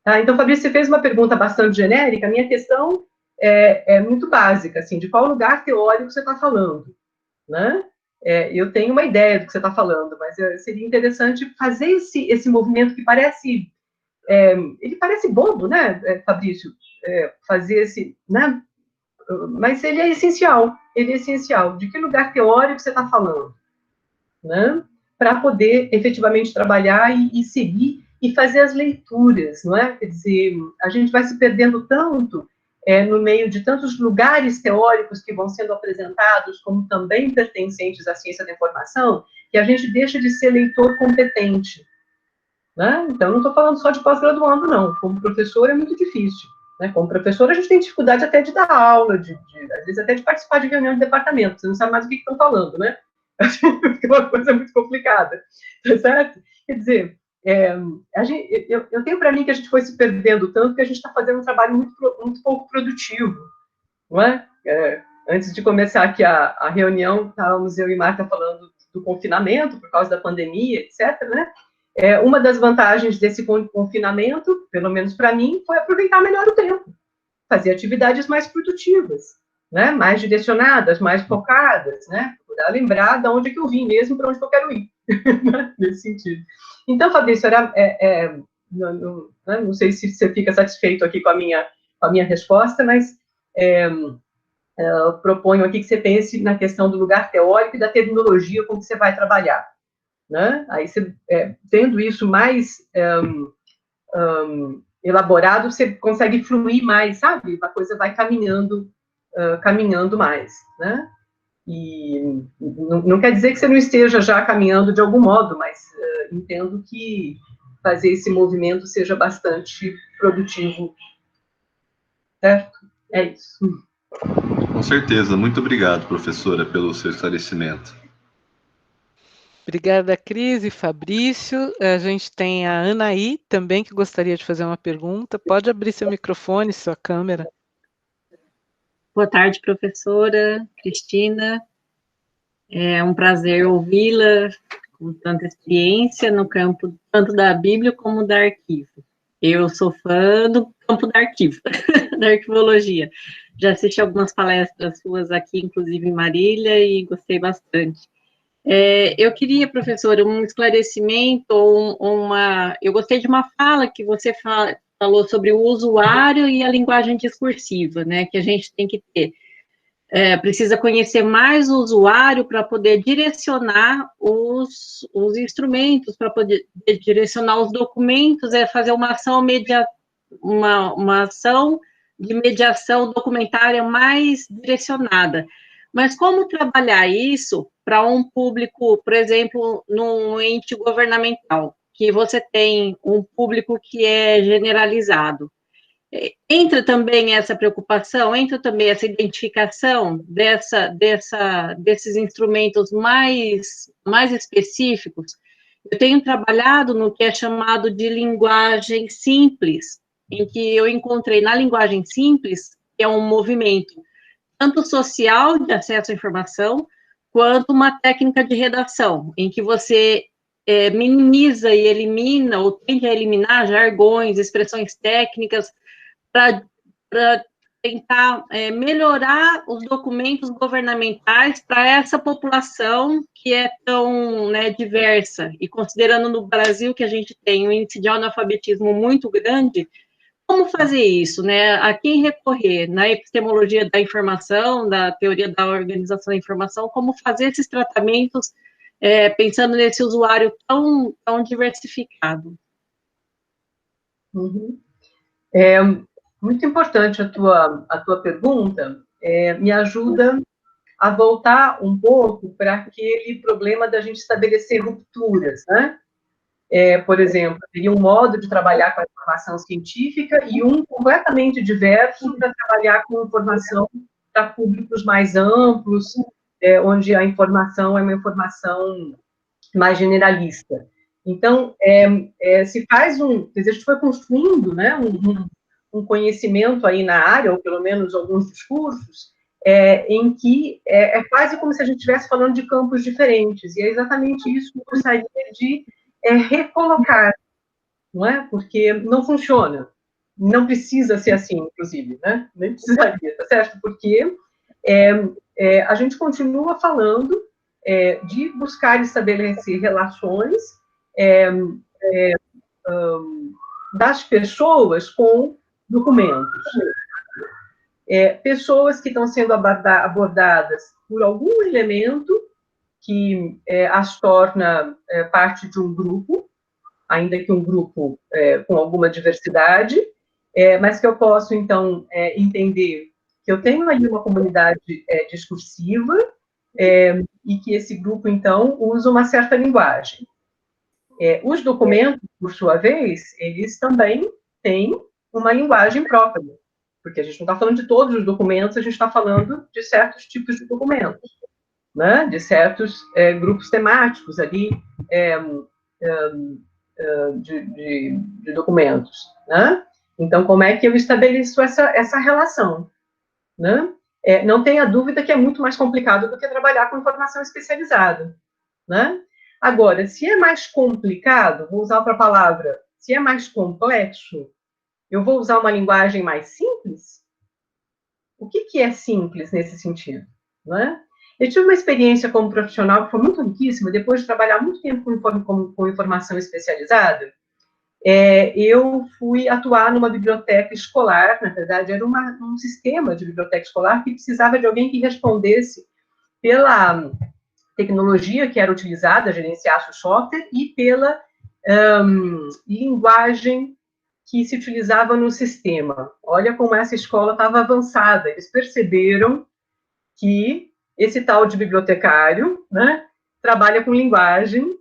Tá? Então, Fabrício, você fez uma pergunta bastante genérica, a minha questão é muito básica, assim, de qual lugar teórico você está falando, né? Eu tenho uma ideia do que você está falando, mas seria interessante fazer esse movimento que parece ele parece bobo, né, Fabrício, fazer esse, né, mas ele é essencial, De que lugar teórico você está falando, né, para poder efetivamente trabalhar e seguir e fazer as leituras, não é? Quer dizer, a gente vai se perdendo tanto no meio de tantos lugares teóricos que vão sendo apresentados como também pertencentes à ciência da informação, que a gente deixa de ser leitor competente, né? Então, não estou falando só de pós-graduando, não. Como professor é muito difícil, né? Como professor, a gente tem dificuldade até de dar aula, às vezes até de participar de reunião de departamento. Você não sabe mais o que estão falando, né? É uma coisa muito complicada, tá certo? Quer dizer, eu tenho para mim que a gente foi se perdendo tanto que a gente está fazendo um trabalho muito pouco produtivo, não é? Antes de começar aqui a reunião, estávamos eu e Marta falando do confinamento, por causa da pandemia, etc., né? Uma das vantagens desse confinamento, pelo menos para mim, foi aproveitar melhor o tempo, fazer atividades mais produtivas, né? Mais direcionadas, mais focadas, né? Para lembrar de onde é que eu vim mesmo, para onde que eu quero ir, nesse sentido. Então, Fabrício, não sei se você fica satisfeito aqui com a minha resposta, mas eu proponho aqui que você pense na questão do lugar teórico e da terminologia com que você vai trabalhar, né? Aí, você, tendo isso mais elaborado, você consegue fluir mais, sabe? A coisa vai caminhando mais, né? E não quer dizer que você não esteja já caminhando de algum modo, mas entendo que fazer esse movimento seja bastante produtivo, certo? É isso. Com certeza. Muito obrigado, professora, pelo seu esclarecimento. Obrigada, Cris e Fabrício. A gente tem a Anaí também, que gostaria de fazer uma pergunta. Pode abrir seu microfone, sua câmera. Boa tarde, professora Cristina. É um prazer ouvi-la com tanta experiência no campo tanto da Bíblia como da arquivo. Eu sou fã do campo da arquivo, da arquivologia. Já assisti algumas palestras suas aqui, inclusive em Marília, e gostei bastante. Eu queria, professora, um esclarecimento, eu gostei de uma fala que você falou sobre o usuário e a linguagem discursiva, né, que a gente tem que ter. Precisa conhecer mais o usuário para poder direcionar os instrumentos, para poder direcionar os documentos, fazer uma ação uma ação de mediação documentária mais direcionada. Mas como trabalhar isso para um público, por exemplo, num ente governamental, que você tem um público que é generalizado? Entra também essa preocupação, entra também essa identificação desses instrumentos mais específicos. Eu tenho trabalhado no que é chamado de linguagem simples, em que eu encontrei na linguagem simples, que é um movimento tanto social de acesso à informação, quanto uma técnica de redação, em que você minimiza e elimina, ou tende a eliminar jargões, expressões técnicas, para tentar melhorar os documentos governamentais para essa população que é tão diversa, e considerando no Brasil que a gente tem um índice de analfabetismo muito grande, como fazer isso, né? A quem recorrer? Na epistemologia da informação, da teoria da organização da informação, como fazer esses tratamentos pensando nesse usuário tão diversificado? Uhum. Muito importante a tua pergunta, me ajuda a voltar um pouco para aquele problema da gente estabelecer rupturas, né? Por exemplo, teria um modo de trabalhar com a informação científica e um completamente diverso para trabalhar com informação para públicos mais amplos, onde a informação é uma informação mais generalista. Então, se faz quer dizer, a gente foi construindo, né, um conhecimento aí na área, ou pelo menos alguns discursos, em que é quase como se a gente estivesse falando de campos diferentes, e é exatamente isso que eu gostaria de recolocar, não é? Porque não funciona, não precisa ser assim, inclusive, né? Nem precisaria, tá certo? Porque a gente continua falando de buscar estabelecer relações das pessoas com documentos. Pessoas que estão sendo abordadas por algum elemento que as torna parte de um grupo, ainda que um grupo com alguma diversidade, mas que eu posso, então, entender que eu tenho aí uma comunidade discursiva e que esse grupo, então, usa uma certa linguagem. Os documentos, por sua vez, eles também têm uma linguagem própria, porque a gente não está falando de todos os documentos, a gente está falando de certos tipos de documentos, né? De certos grupos temáticos ali de documentos, né? Então, como é que eu estabeleço essa relação, né? Não tenha dúvida que é muito mais complicado do que trabalhar com informação especializada, né? Agora, se é mais complicado, vou usar outra palavra, se é mais complexo, eu vou usar uma linguagem mais simples? O que é simples nesse sentido, né? Eu tive uma experiência como profissional que foi muito riquíssima, depois de trabalhar muito tempo com informação especializada, eu fui atuar numa biblioteca escolar, na verdade, era um sistema de biblioteca escolar que precisava de alguém que respondesse pela tecnologia que era utilizada, gerenciasse o software, e pela linguagem que se utilizava no sistema. Olha como essa escola estava avançada. Eles perceberam que esse tal de bibliotecário, né, trabalha com linguagem,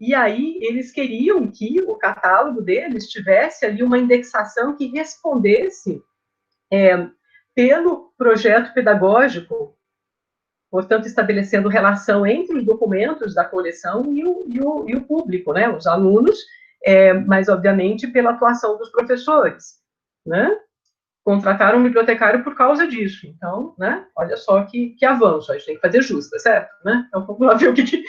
e aí eles queriam que o catálogo deles tivesse ali uma indexação que respondesse pelo projeto pedagógico, portanto, estabelecendo relação entre os documentos da coleção e o público, né, os alunos, mas, obviamente, pela atuação dos professores, né? Contrataram um bibliotecário por causa disso. Então, né, olha só que avanço, a gente tem que fazer jus, tá certo? Né? Então, vamos lá ver o que...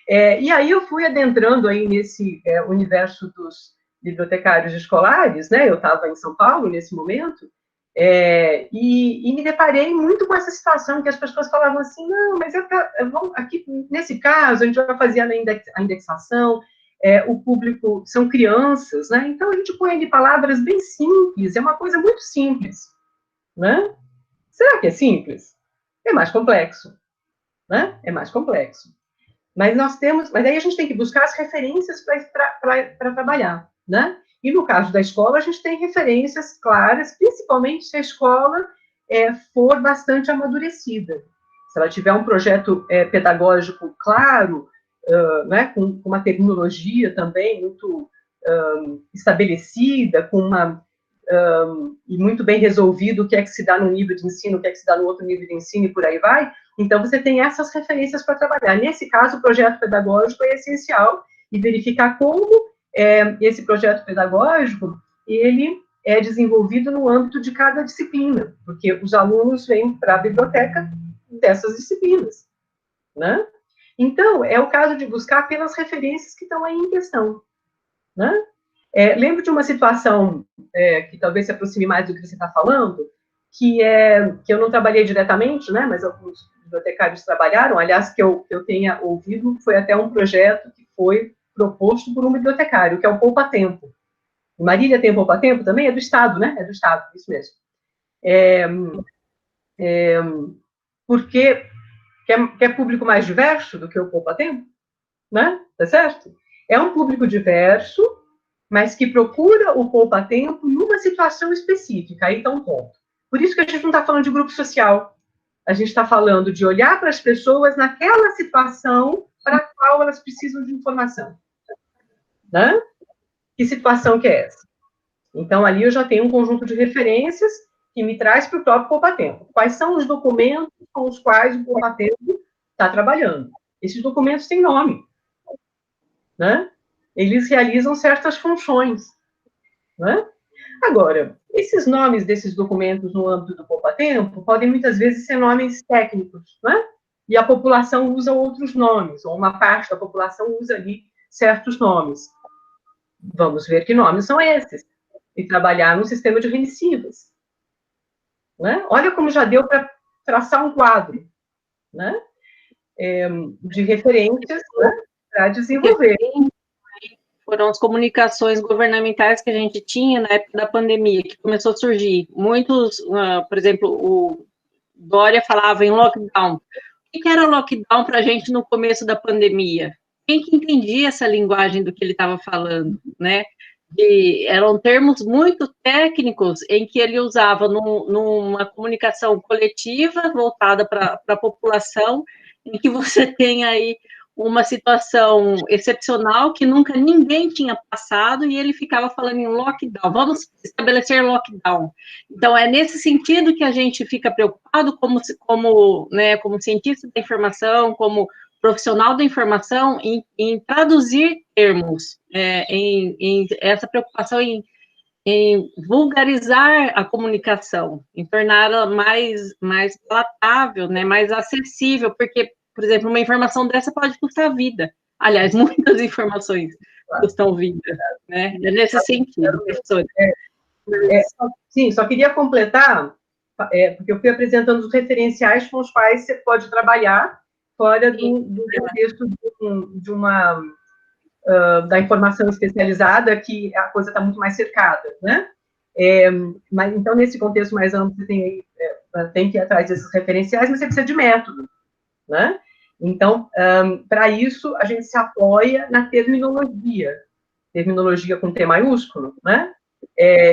e aí eu fui adentrando aí nesse universo dos bibliotecários escolares, né? Eu estava em São Paulo nesse momento, e me deparei muito com essa situação que as pessoas falavam assim, não, mas aqui, nesse caso, a gente vai fazer a indexação, o público são crianças, né? Então a gente põe ali palavras bem simples, é uma coisa muito simples, né? Será que é simples? É mais complexo, né? É mais complexo. Mas aí a gente tem que buscar as referências para trabalhar, né? E no caso da escola, a gente tem referências claras, principalmente se a escola for bastante amadurecida. Se ela tiver um projeto pedagógico claro, né, com uma tecnologia também muito estabelecida, e muito bem resolvido o que é que se dá no nível de ensino, o que é que se dá no outro nível de ensino e por aí vai, então você tem essas referências para trabalhar. Nesse caso, o projeto pedagógico é essencial e verificar como esse projeto pedagógico ele é desenvolvido no âmbito de cada disciplina, porque os alunos vêm para a biblioteca dessas disciplinas, né? Então, é o caso de buscar pelas referências que estão aí em questão, né? Lembro de uma situação que talvez se aproxime mais do que você está falando, que eu não trabalhei diretamente, né, mas alguns bibliotecários trabalharam, aliás, que eu tenha ouvido, foi até um projeto que foi proposto por um bibliotecário, que é o Poupa Tempo. Marília tem Poupa Tempo também? É do Estado, né? É do Estado, isso mesmo. Porque quer público mais diverso do que o Poupa Tempo, né? Tá certo? É um público diverso, mas que procura o poupa-tempo numa situação específica. Aí está um ponto. Por isso que a gente não está falando de grupo social. A gente está falando de olhar para as pessoas naquela situação para a qual elas precisam de informação. Né? Que situação que é essa? Então, ali eu já tenho um conjunto de referências que me traz para o próprio poupa-tempo. Quais são os documentos com os quais o poupa-tempo está trabalhando? Esses documentos têm nome. Né? Eles realizam certas funções. Né? Agora, esses nomes desses documentos no âmbito do poupa-tempo podem muitas vezes ser nomes técnicos, né? E a população usa outros nomes, ou uma parte da população usa ali certos nomes. Vamos ver que nomes são esses, e trabalhar no sistema de remissivas. Né? Olha como já deu para traçar um quadro, né? De referências, né? Para desenvolver. foram as comunicações governamentais que a gente tinha na época da pandemia, que começou a surgir. Muitos, por exemplo, o Dória falava em lockdown. O que era lockdown para a gente no começo da pandemia? Quem que entendia essa linguagem do que ele estava falando, né? Eram termos muito técnicos em que ele usava numa comunicação coletiva voltada para a população, em que você tem aí uma situação excepcional que nunca ninguém tinha passado e ele ficava falando em lockdown, vamos estabelecer lockdown. Então, é nesse sentido que a gente fica preocupado como cientista da informação, como profissional da informação, em traduzir termos, em essa preocupação em vulgarizar a comunicação, em torná-la mais palatável, né, mais acessível, porque, por exemplo, uma informação dessa pode custar vida. Aliás, muitas informações custam vida, né? É nesse sentido, professor. Sim, só queria completar, porque eu fui apresentando os referenciais com os quais você pode trabalhar fora do contexto da informação especializada, que a coisa está muito mais cercada, né? Mas, então, nesse contexto mais amplo, você tem que ir atrás desses referenciais, mas você precisa de método, né? Então, para isso, a gente se apoia na terminologia com T maiúsculo, né?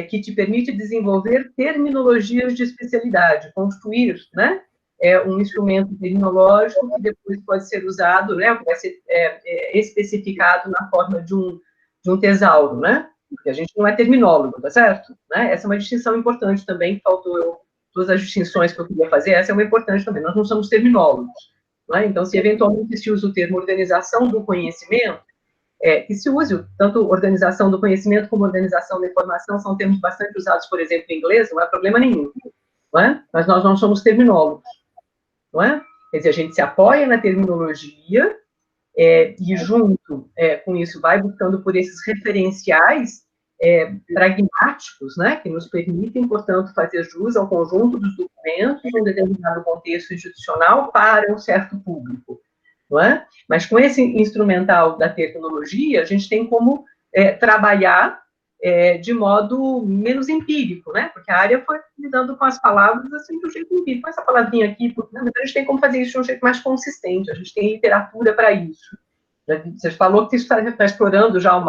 Que te permite desenvolver terminologias de especialidade, construir, né? Um instrumento terminológico que depois pode ser usado, né? Vai ser especificado na forma de um tesauro, né? Porque a gente não é terminólogo, tá certo? Né? Essa é uma distinção importante também, faltou todas as distinções que eu queria fazer, essa é uma importante também, nós não somos terminólogos, né? Então, se eventualmente se usa o termo organização do conhecimento, que se use, tanto organização do conhecimento como organização da informação, são termos bastante usados, por exemplo, em inglês, não há problema nenhum, não é? Mas nós não somos terminólogos, não é? Quer dizer, a gente se apoia na terminologia e junto com isso vai buscando por esses referenciais pragmáticos, né, que nos permitem, portanto, fazer jus ao conjunto dos documentos em um determinado contexto institucional para um certo público, não é? Mas com esse instrumental da tecnologia, a gente tem como trabalhar de modo menos empírico, né? Porque a área foi lidando com as palavras assim, de um jeito empírico. Com essa palavrinha aqui, mas a gente tem como fazer isso de um jeito mais consistente, a gente tem literatura para isso. Você falou que você está explorando já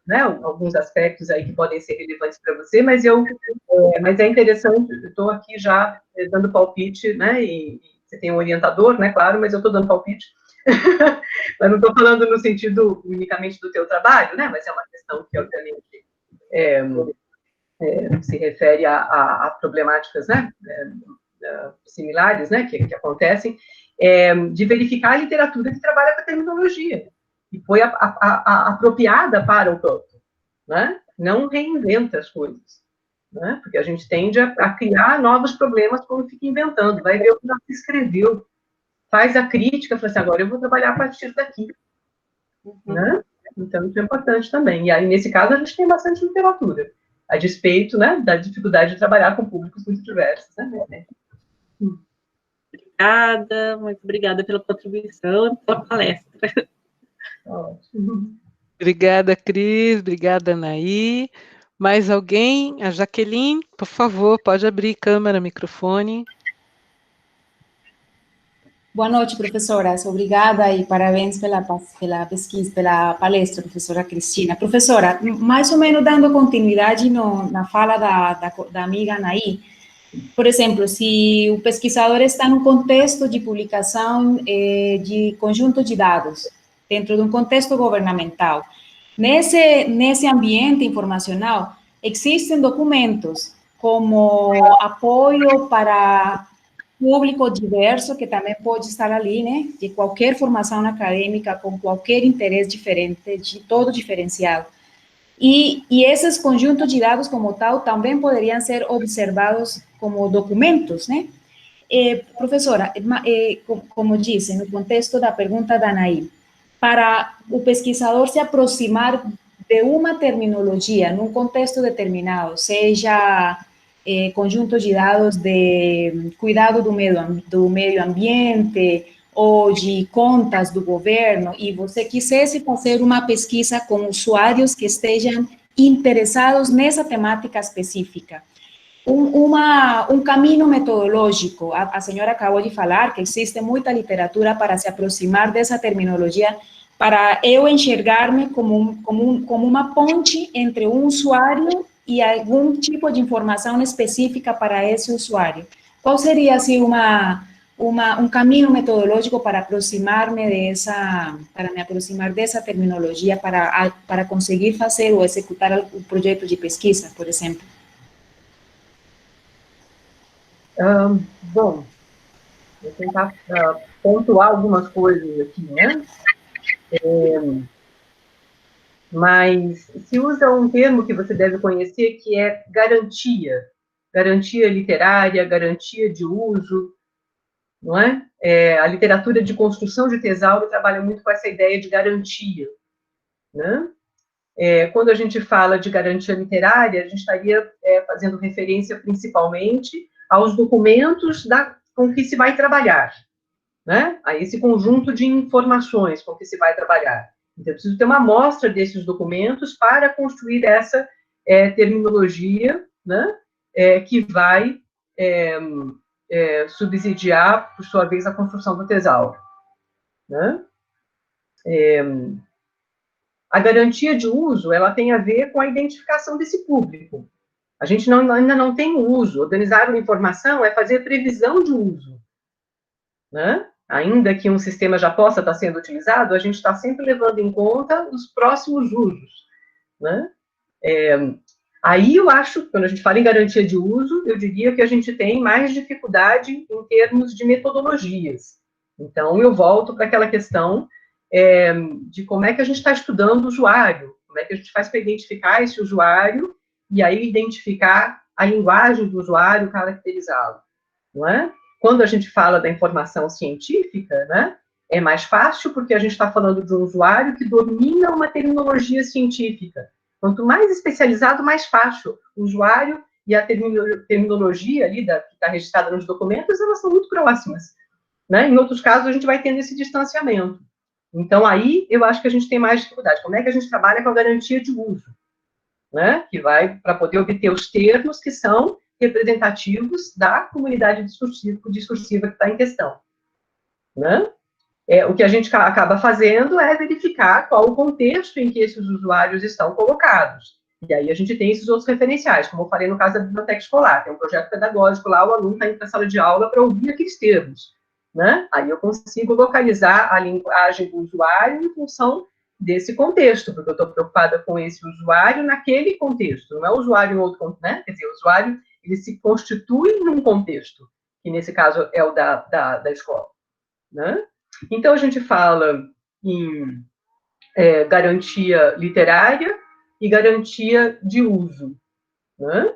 né, alguns aspectos aí que podem ser relevantes para você, mas é interessante, eu estou aqui já dando palpite, né, e você tem um orientador, né, claro, mas eu estou dando palpite, mas não estou falando no sentido unicamente do teu trabalho, né, mas é uma questão que, obviamente, se refere a problemáticas, né, similares, né, que acontecem, de verificar a literatura que trabalha com a terminologia, e foi apropriada para o campo, né? Não reinventa as coisas, né? Porque a gente tende a criar novos problemas quando fica inventando, vai ver o que já se escreveu, faz a crítica, fala assim, agora eu vou trabalhar a partir daqui, né? Então, isso é importante também. E aí, nesse caso, a gente tem bastante literatura, a despeito, né, da dificuldade de trabalhar com públicos muito diversos, né? Obrigada, muito obrigada pela contribuição, pela palestra. Obrigada, Cris, obrigada, Anaí. Mais alguém? A Jaqueline, por favor, pode abrir câmera, microfone. Boa noite, professoras. Obrigada e parabéns pela pesquisa, pela palestra, professora Cristina. Professora, mais ou menos dando continuidade na fala da amiga Anaí, por exemplo, se o pesquisador está num contexto de publicação de conjunto de dados, dentro de um contexto governamental, nesse ambiente informacional, existem documentos como apoio para público diverso, que também pode estar ali, né, de qualquer formação acadêmica, com qualquer interesse diferente, de todo diferenciado. E esses conjuntos de dados como tal também poderiam ser observados como documentos, né? Professora, como disse, no contexto da pergunta da Anaí, para o pesquisador se aproximar de uma terminologia num contexto determinado, seja conjunto de dados de cuidado do meio ambiente ou de contas do governo, e você quisesse fazer uma pesquisa com usuários que estejam interessados nessa temática específica. Um caminho metodológico, a senhora acabou de falar que existe muita literatura para se aproximar dessa terminologia, para eu enxergar-me como uma ponte entre um usuário e algum tipo de informação específica para esse usuário. Qual seria, assim, um caminho metodológico para me aproximar dessa terminologia, para conseguir fazer ou executar um projeto de pesquisa, por exemplo? Bom, vou tentar pontuar algumas coisas aqui, né? Mas se usa um termo que você deve conhecer, que é garantia. Garantia literária, garantia de uso, não é? A literatura de construção de tesauro trabalha muito com essa ideia de garantia, né? Quando a gente fala de garantia literária, a gente estaria fazendo referência principalmente aos documentos com que se vai trabalhar, né? A esse conjunto de informações com que se vai trabalhar. Então, eu preciso ter uma amostra desses documentos para construir essa terminologia, né? Que vai subsidiar, por sua vez, a construção do tesauro, né? A garantia de uso, ela tem a ver com a identificação desse público. A gente ainda não tem o uso. Organizar uma informação é fazer previsão de uso, né? Ainda que um sistema já possa estar sendo utilizado, a gente está sempre levando em conta os próximos usos, né? Aí eu acho, quando a gente fala em garantia de uso, eu diria que a gente tem mais dificuldade em termos de metodologias. Então, eu volto para aquela questão de como é que a gente está estudando o usuário, como é que a gente faz para identificar esse usuário e aí identificar a linguagem do usuário, caracterizá-lo, não é? Quando a gente fala da informação científica, né, é mais fácil porque a gente está falando de um usuário que domina uma terminologia científica. Quanto mais especializado, mais fácil. O usuário e a terminologia ali que está registrada nos documentos, elas são muito próximas, né? Em outros casos, a gente vai tendo esse distanciamento. Então, aí, eu acho que a gente tem mais dificuldade. Como é que a gente trabalha com a garantia de uso, né? Que vai para poder obter os termos que são representativos da comunidade discursiva que está em questão, né? O que a gente acaba fazendo é verificar qual o contexto em que esses usuários estão colocados. E aí a gente tem esses outros referenciais, como eu falei no caso da biblioteca escolar, tem um projeto pedagógico lá, o aluno está indo para a sala de aula para ouvir aqueles termos, né? Aí eu consigo localizar a linguagem do usuário em função desse contexto, porque eu estou preocupada com esse usuário naquele contexto, não é o usuário em outro contexto, né? Quer dizer, o usuário, ele se constitui num contexto, que nesse caso é o da escola, né? Então, a gente fala em garantia literária e garantia de uso, né?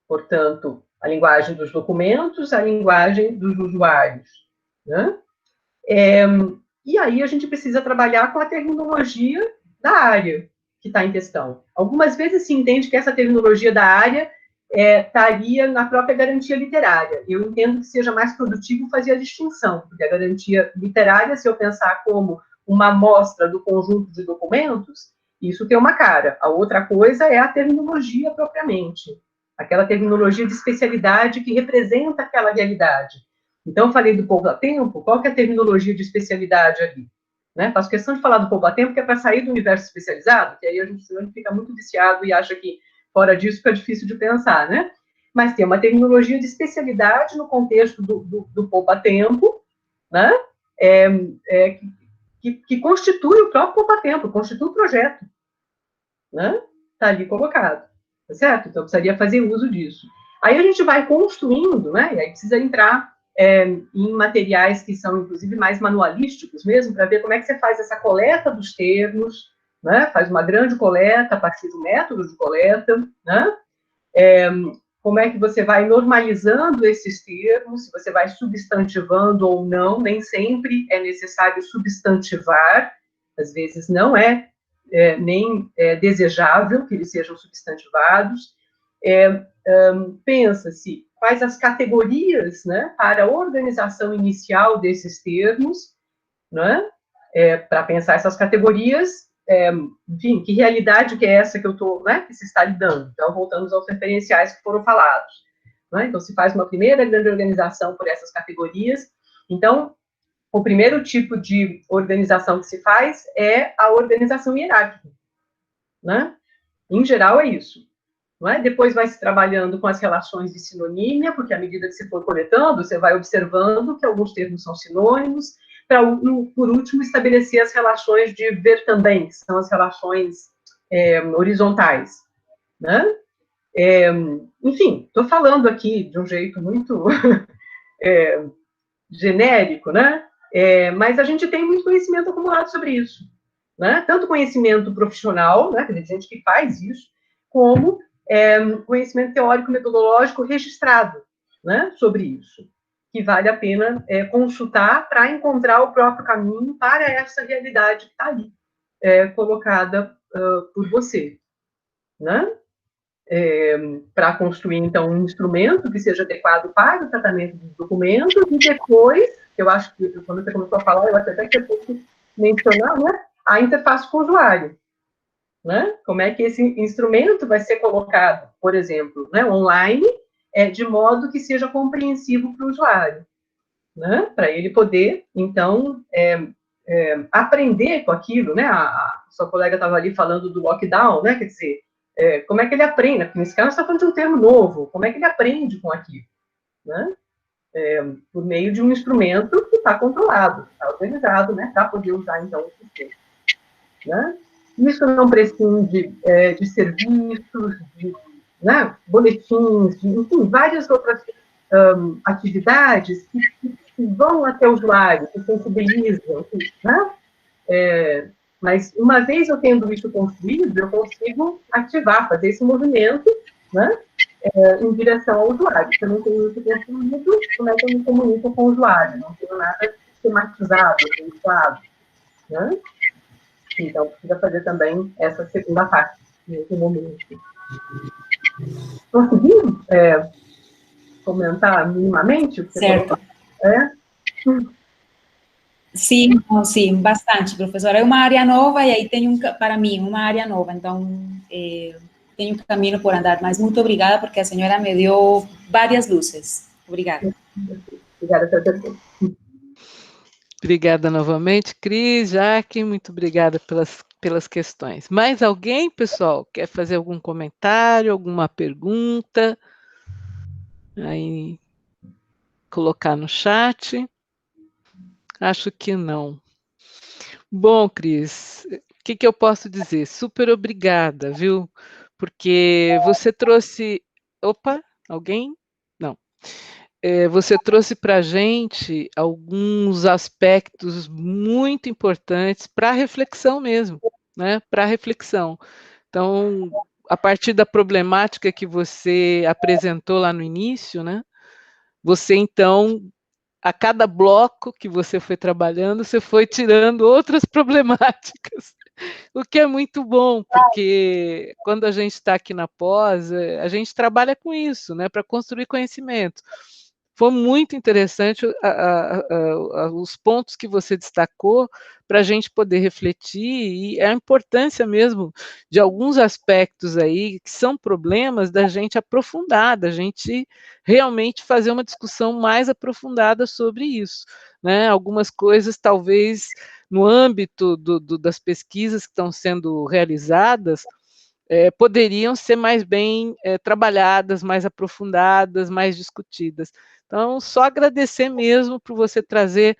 Portanto, a linguagem dos documentos, a linguagem dos usuários, né? E aí a gente precisa trabalhar com a terminologia da área que está em questão. Algumas vezes se entende que essa terminologia da área estaria na própria garantia literária. Eu entendo que seja mais produtivo fazer a distinção, porque a garantia literária, se eu pensar como uma amostra do conjunto de documentos, isso tem uma cara. A outra coisa é a terminologia propriamente, aquela terminologia de especialidade que representa aquela realidade. Então, eu falei do poupa-tempo, qual que é a terminologia de especialidade ali? Né? Faço questão de falar do poupa-tempo, que é para sair do universo especializado, que aí a gente fica muito viciado e acha que fora disso fica difícil de pensar, né? Mas tem uma terminologia de especialidade no contexto do poupa-tempo, né? Que constitui o próprio poupa-tempo, constitui o projeto, né? Está ali colocado, tá certo? Então, precisaria fazer uso disso. Aí a gente vai construindo, né? E aí precisa entrar em materiais que são, inclusive, mais manualísticos mesmo, para ver como é que você faz essa coleta dos termos, né? Faz uma grande coleta a partir do método de coleta, né? Como é que você vai normalizando esses termos, se você vai substantivando ou não, nem sempre é necessário substantivar, às vezes não nem desejável que eles sejam substantivados. Pensa-se quais as categorias, né, para a organização inicial desses termos, né? Para pensar essas categorias, enfim, que realidade que é essa que eu estou, né, que se está lidando? Então, voltamos aos referenciais que foram falados, né? Então, se faz uma primeira grande organização por essas categorias. Então, o primeiro tipo de organização que se faz é a organização hierárquica, né? Em geral, é isso. Não é? Depois vai se trabalhando com as relações de sinonímia, porque à medida que você for coletando, você vai observando que alguns termos são sinônimos, para, por último, estabelecer as relações de ver também, que são as relações horizontais, né? Enfim, estou falando aqui de um jeito muito genérico, né? Mas a gente tem muito conhecimento acumulado sobre isso, né? Tanto conhecimento profissional, né? Tem gente que faz isso, como conhecimento teórico metodológico registrado, né? Sobre isso, que vale a pena consultar para encontrar o próprio caminho para essa realidade que está ali, colocada por você, né? Para construir, então, um instrumento que seja adequado para o tratamento dos documentos, e depois, eu acho que, quando você começou a falar, eu acho até que eu posso mencionar, né, a interface com o usuário, né? Como é que esse instrumento vai ser colocado, por exemplo, né, online, de modo que seja compreensível para o usuário, né? Para ele poder, então, aprender com aquilo, né? A sua colega estava ali falando do lockdown, né? Quer dizer, como é que ele aprende? Porque nesse caso, você está falando de um termo novo. Como é que ele aprende com aquilo? Né? Por meio de um instrumento que está controlado, está organizado, né? Para poder usar, então, o sistema. Né? Isso não prescinde de serviços, de, né? Boletins, de, enfim, várias outras atividades que vão até o usuário, que sensibilizam, né? Mas, uma vez eu tendo isso construído, eu consigo ativar, fazer esse movimento, né, em direção ao usuário. Se eu não tenho isso construído, como é que eu me comunico com o usuário? Não tenho nada esquematizado, pensado, né? Então, precisa fazer também essa segunda parte, nesse momento. Consegui comentar minimamente o que você colocou? Sim, sim, bastante, professora. É uma área nova e aí tem para mim, uma área nova, então tenho um caminho por andar, mas muito obrigada porque a senhora me deu várias luzes. Obrigada. Obrigada pela pergunta. Obrigada novamente, Cris, Jaque, muito obrigada pelas questões. Mais alguém, pessoal, quer fazer algum comentário, alguma pergunta? Aí, colocar no chat. Acho que não. Bom, Cris, o que eu posso dizer? Super obrigada, viu? Porque você trouxe... Opa, alguém? Não. Você trouxe para a gente alguns aspectos muito importantes para reflexão mesmo, né? Para reflexão. Então, a partir da problemática que você apresentou lá no início, né? Você, então, a cada bloco que você foi trabalhando, você foi tirando outras problemáticas, o que é muito bom, porque quando a gente está aqui na pós, a gente trabalha com isso, né? Para construir conhecimento. Foi muito interessante os pontos que você destacou para a gente poder refletir e a importância mesmo de alguns aspectos aí que são problemas da gente aprofundar, da gente realmente fazer uma discussão mais aprofundada sobre isso, né? Algumas coisas talvez no âmbito das pesquisas que estão sendo realizadas poderiam ser mais bem trabalhadas, mais aprofundadas, mais discutidas. Então, só agradecer mesmo por você trazer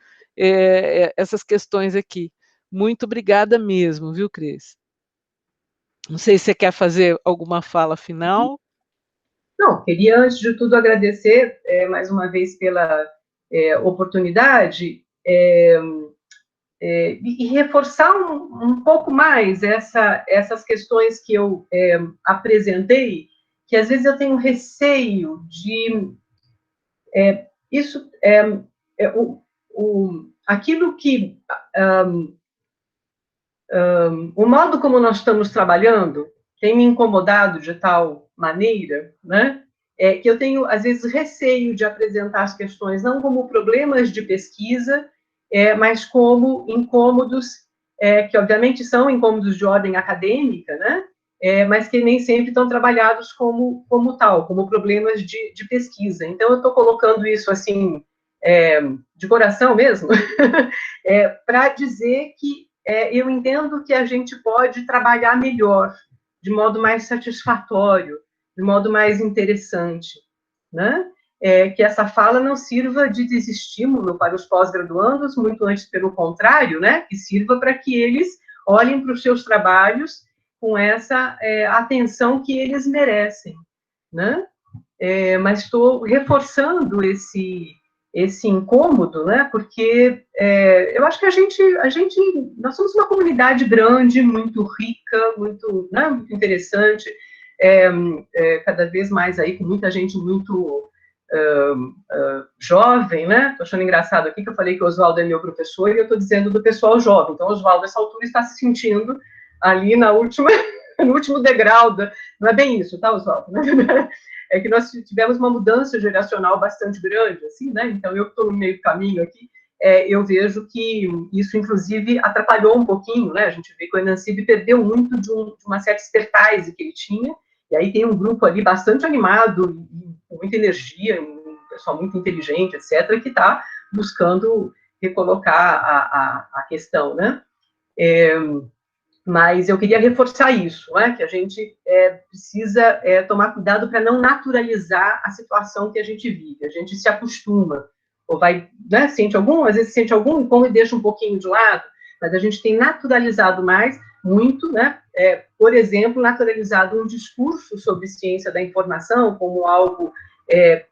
essas questões aqui. Muito obrigada mesmo, viu, Cris? Não sei se você quer fazer alguma fala final. Não, queria, antes de tudo, agradecer mais uma vez pela oportunidade e reforçar um pouco mais essas questões que eu apresentei, que às vezes eu tenho receio de aquilo que o modo como nós estamos trabalhando tem me incomodado de tal maneira, né, que eu tenho, às vezes, receio de apresentar as questões não como problemas de pesquisa, mas como incômodos, que obviamente são incômodos de ordem acadêmica, né? Mas que nem sempre estão trabalhados como tal, como problemas de pesquisa. Então, eu estou colocando isso, assim, de coração mesmo, para dizer que eu entendo que a gente pode trabalhar melhor, de modo mais satisfatório, de modo mais interessante, né? Que essa fala não sirva de desestímulo para os pós-graduandos, muito antes pelo contrário, né? Que sirva para que eles olhem para os seus trabalhos com essa atenção que eles merecem, né? Mas estou reforçando esse incômodo, né? Porque eu acho que nós somos uma comunidade grande, muito rica, muito, né, muito interessante, cada vez mais aí com muita gente muito jovem, né? Estou achando engraçado aqui que eu falei que o Oswaldo é meu professor e eu estou dizendo do pessoal jovem. Então, o Oswaldo, nessa altura, está se sentindo ali no último degrau. Não é bem isso, tá, Oswaldo? É que nós tivemos uma mudança geracional bastante grande, assim, né? Então, eu que estou no meio do caminho aqui, eu vejo que isso, inclusive, atrapalhou um pouquinho, né? A gente vê que o Enancib perdeu muito de uma certa expertise que ele tinha, e aí tem um grupo ali bastante animado, com muita energia, um pessoal muito inteligente, etc., que está buscando recolocar a questão, né? Mas eu queria reforçar isso, né? Que a gente precisa tomar cuidado para não naturalizar a situação que a gente vive. A gente se acostuma, ou vai, né, às vezes sente algum incômodo e deixa um pouquinho de lado, mas a gente tem naturalizado muito, né? Por exemplo, naturalizado um discurso sobre ciência da informação como algo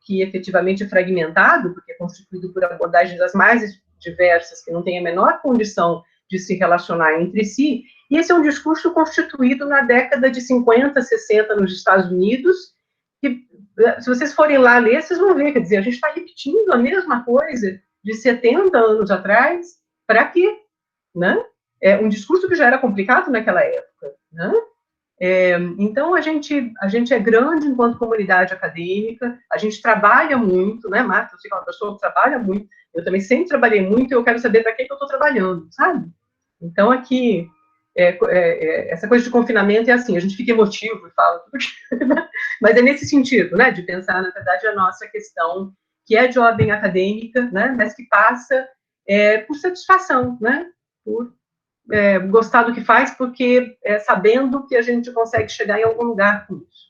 que efetivamente é fragmentado, porque é constituído por abordagens das mais diversas, que não tem a menor condição de se relacionar entre si, e esse é um discurso constituído na década de 50, 60 nos Estados Unidos, que, se vocês forem lá ler, vocês vão ver, quer dizer, a gente está repetindo a mesma coisa de 70 anos atrás, para quê? Né? Um discurso que já era complicado naquela época, né? Então, a gente é grande enquanto comunidade acadêmica, a gente trabalha muito, né, Marta? Você é uma pessoa que trabalha muito, eu também sempre trabalhei muito, e eu quero saber para que eu estou trabalhando, sabe? Então, aqui, essa coisa de confinamento é assim, a gente fica emotivo e fala tudo, mas é nesse sentido, né, de pensar, na verdade, a nossa questão, que é de ordem acadêmica, né, mas que passa por satisfação, né, por gostar do que faz, porque sabendo que a gente consegue chegar em algum lugar com isso,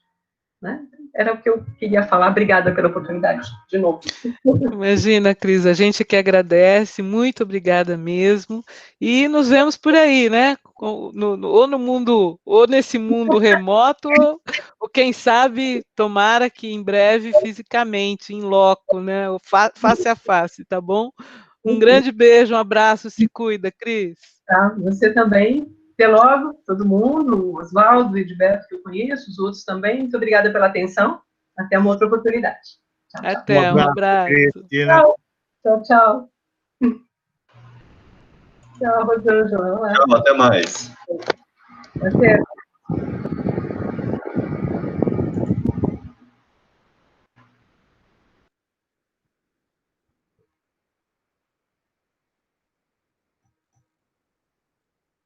né? Era o que eu queria falar. Obrigada pela oportunidade, de novo. Imagina, Cris, a gente que agradece, muito obrigada mesmo, e nos vemos por aí, né? Ou no mundo, ou nesse mundo remoto, ou quem sabe, tomara que em breve, fisicamente, em loco, né? Face a face, tá bom? Um grande beijo, um abraço, se cuida, Cris. Tá, você também. Até logo, todo mundo, o Oswaldo, o Edberto, que eu conheço, os outros também. Muito obrigada pela atenção. Até uma outra oportunidade. Tchau, tchau. Até, um abraço. Tchau, tchau, tchau. Tchau, Rosângela. Tchau, até mais. Até.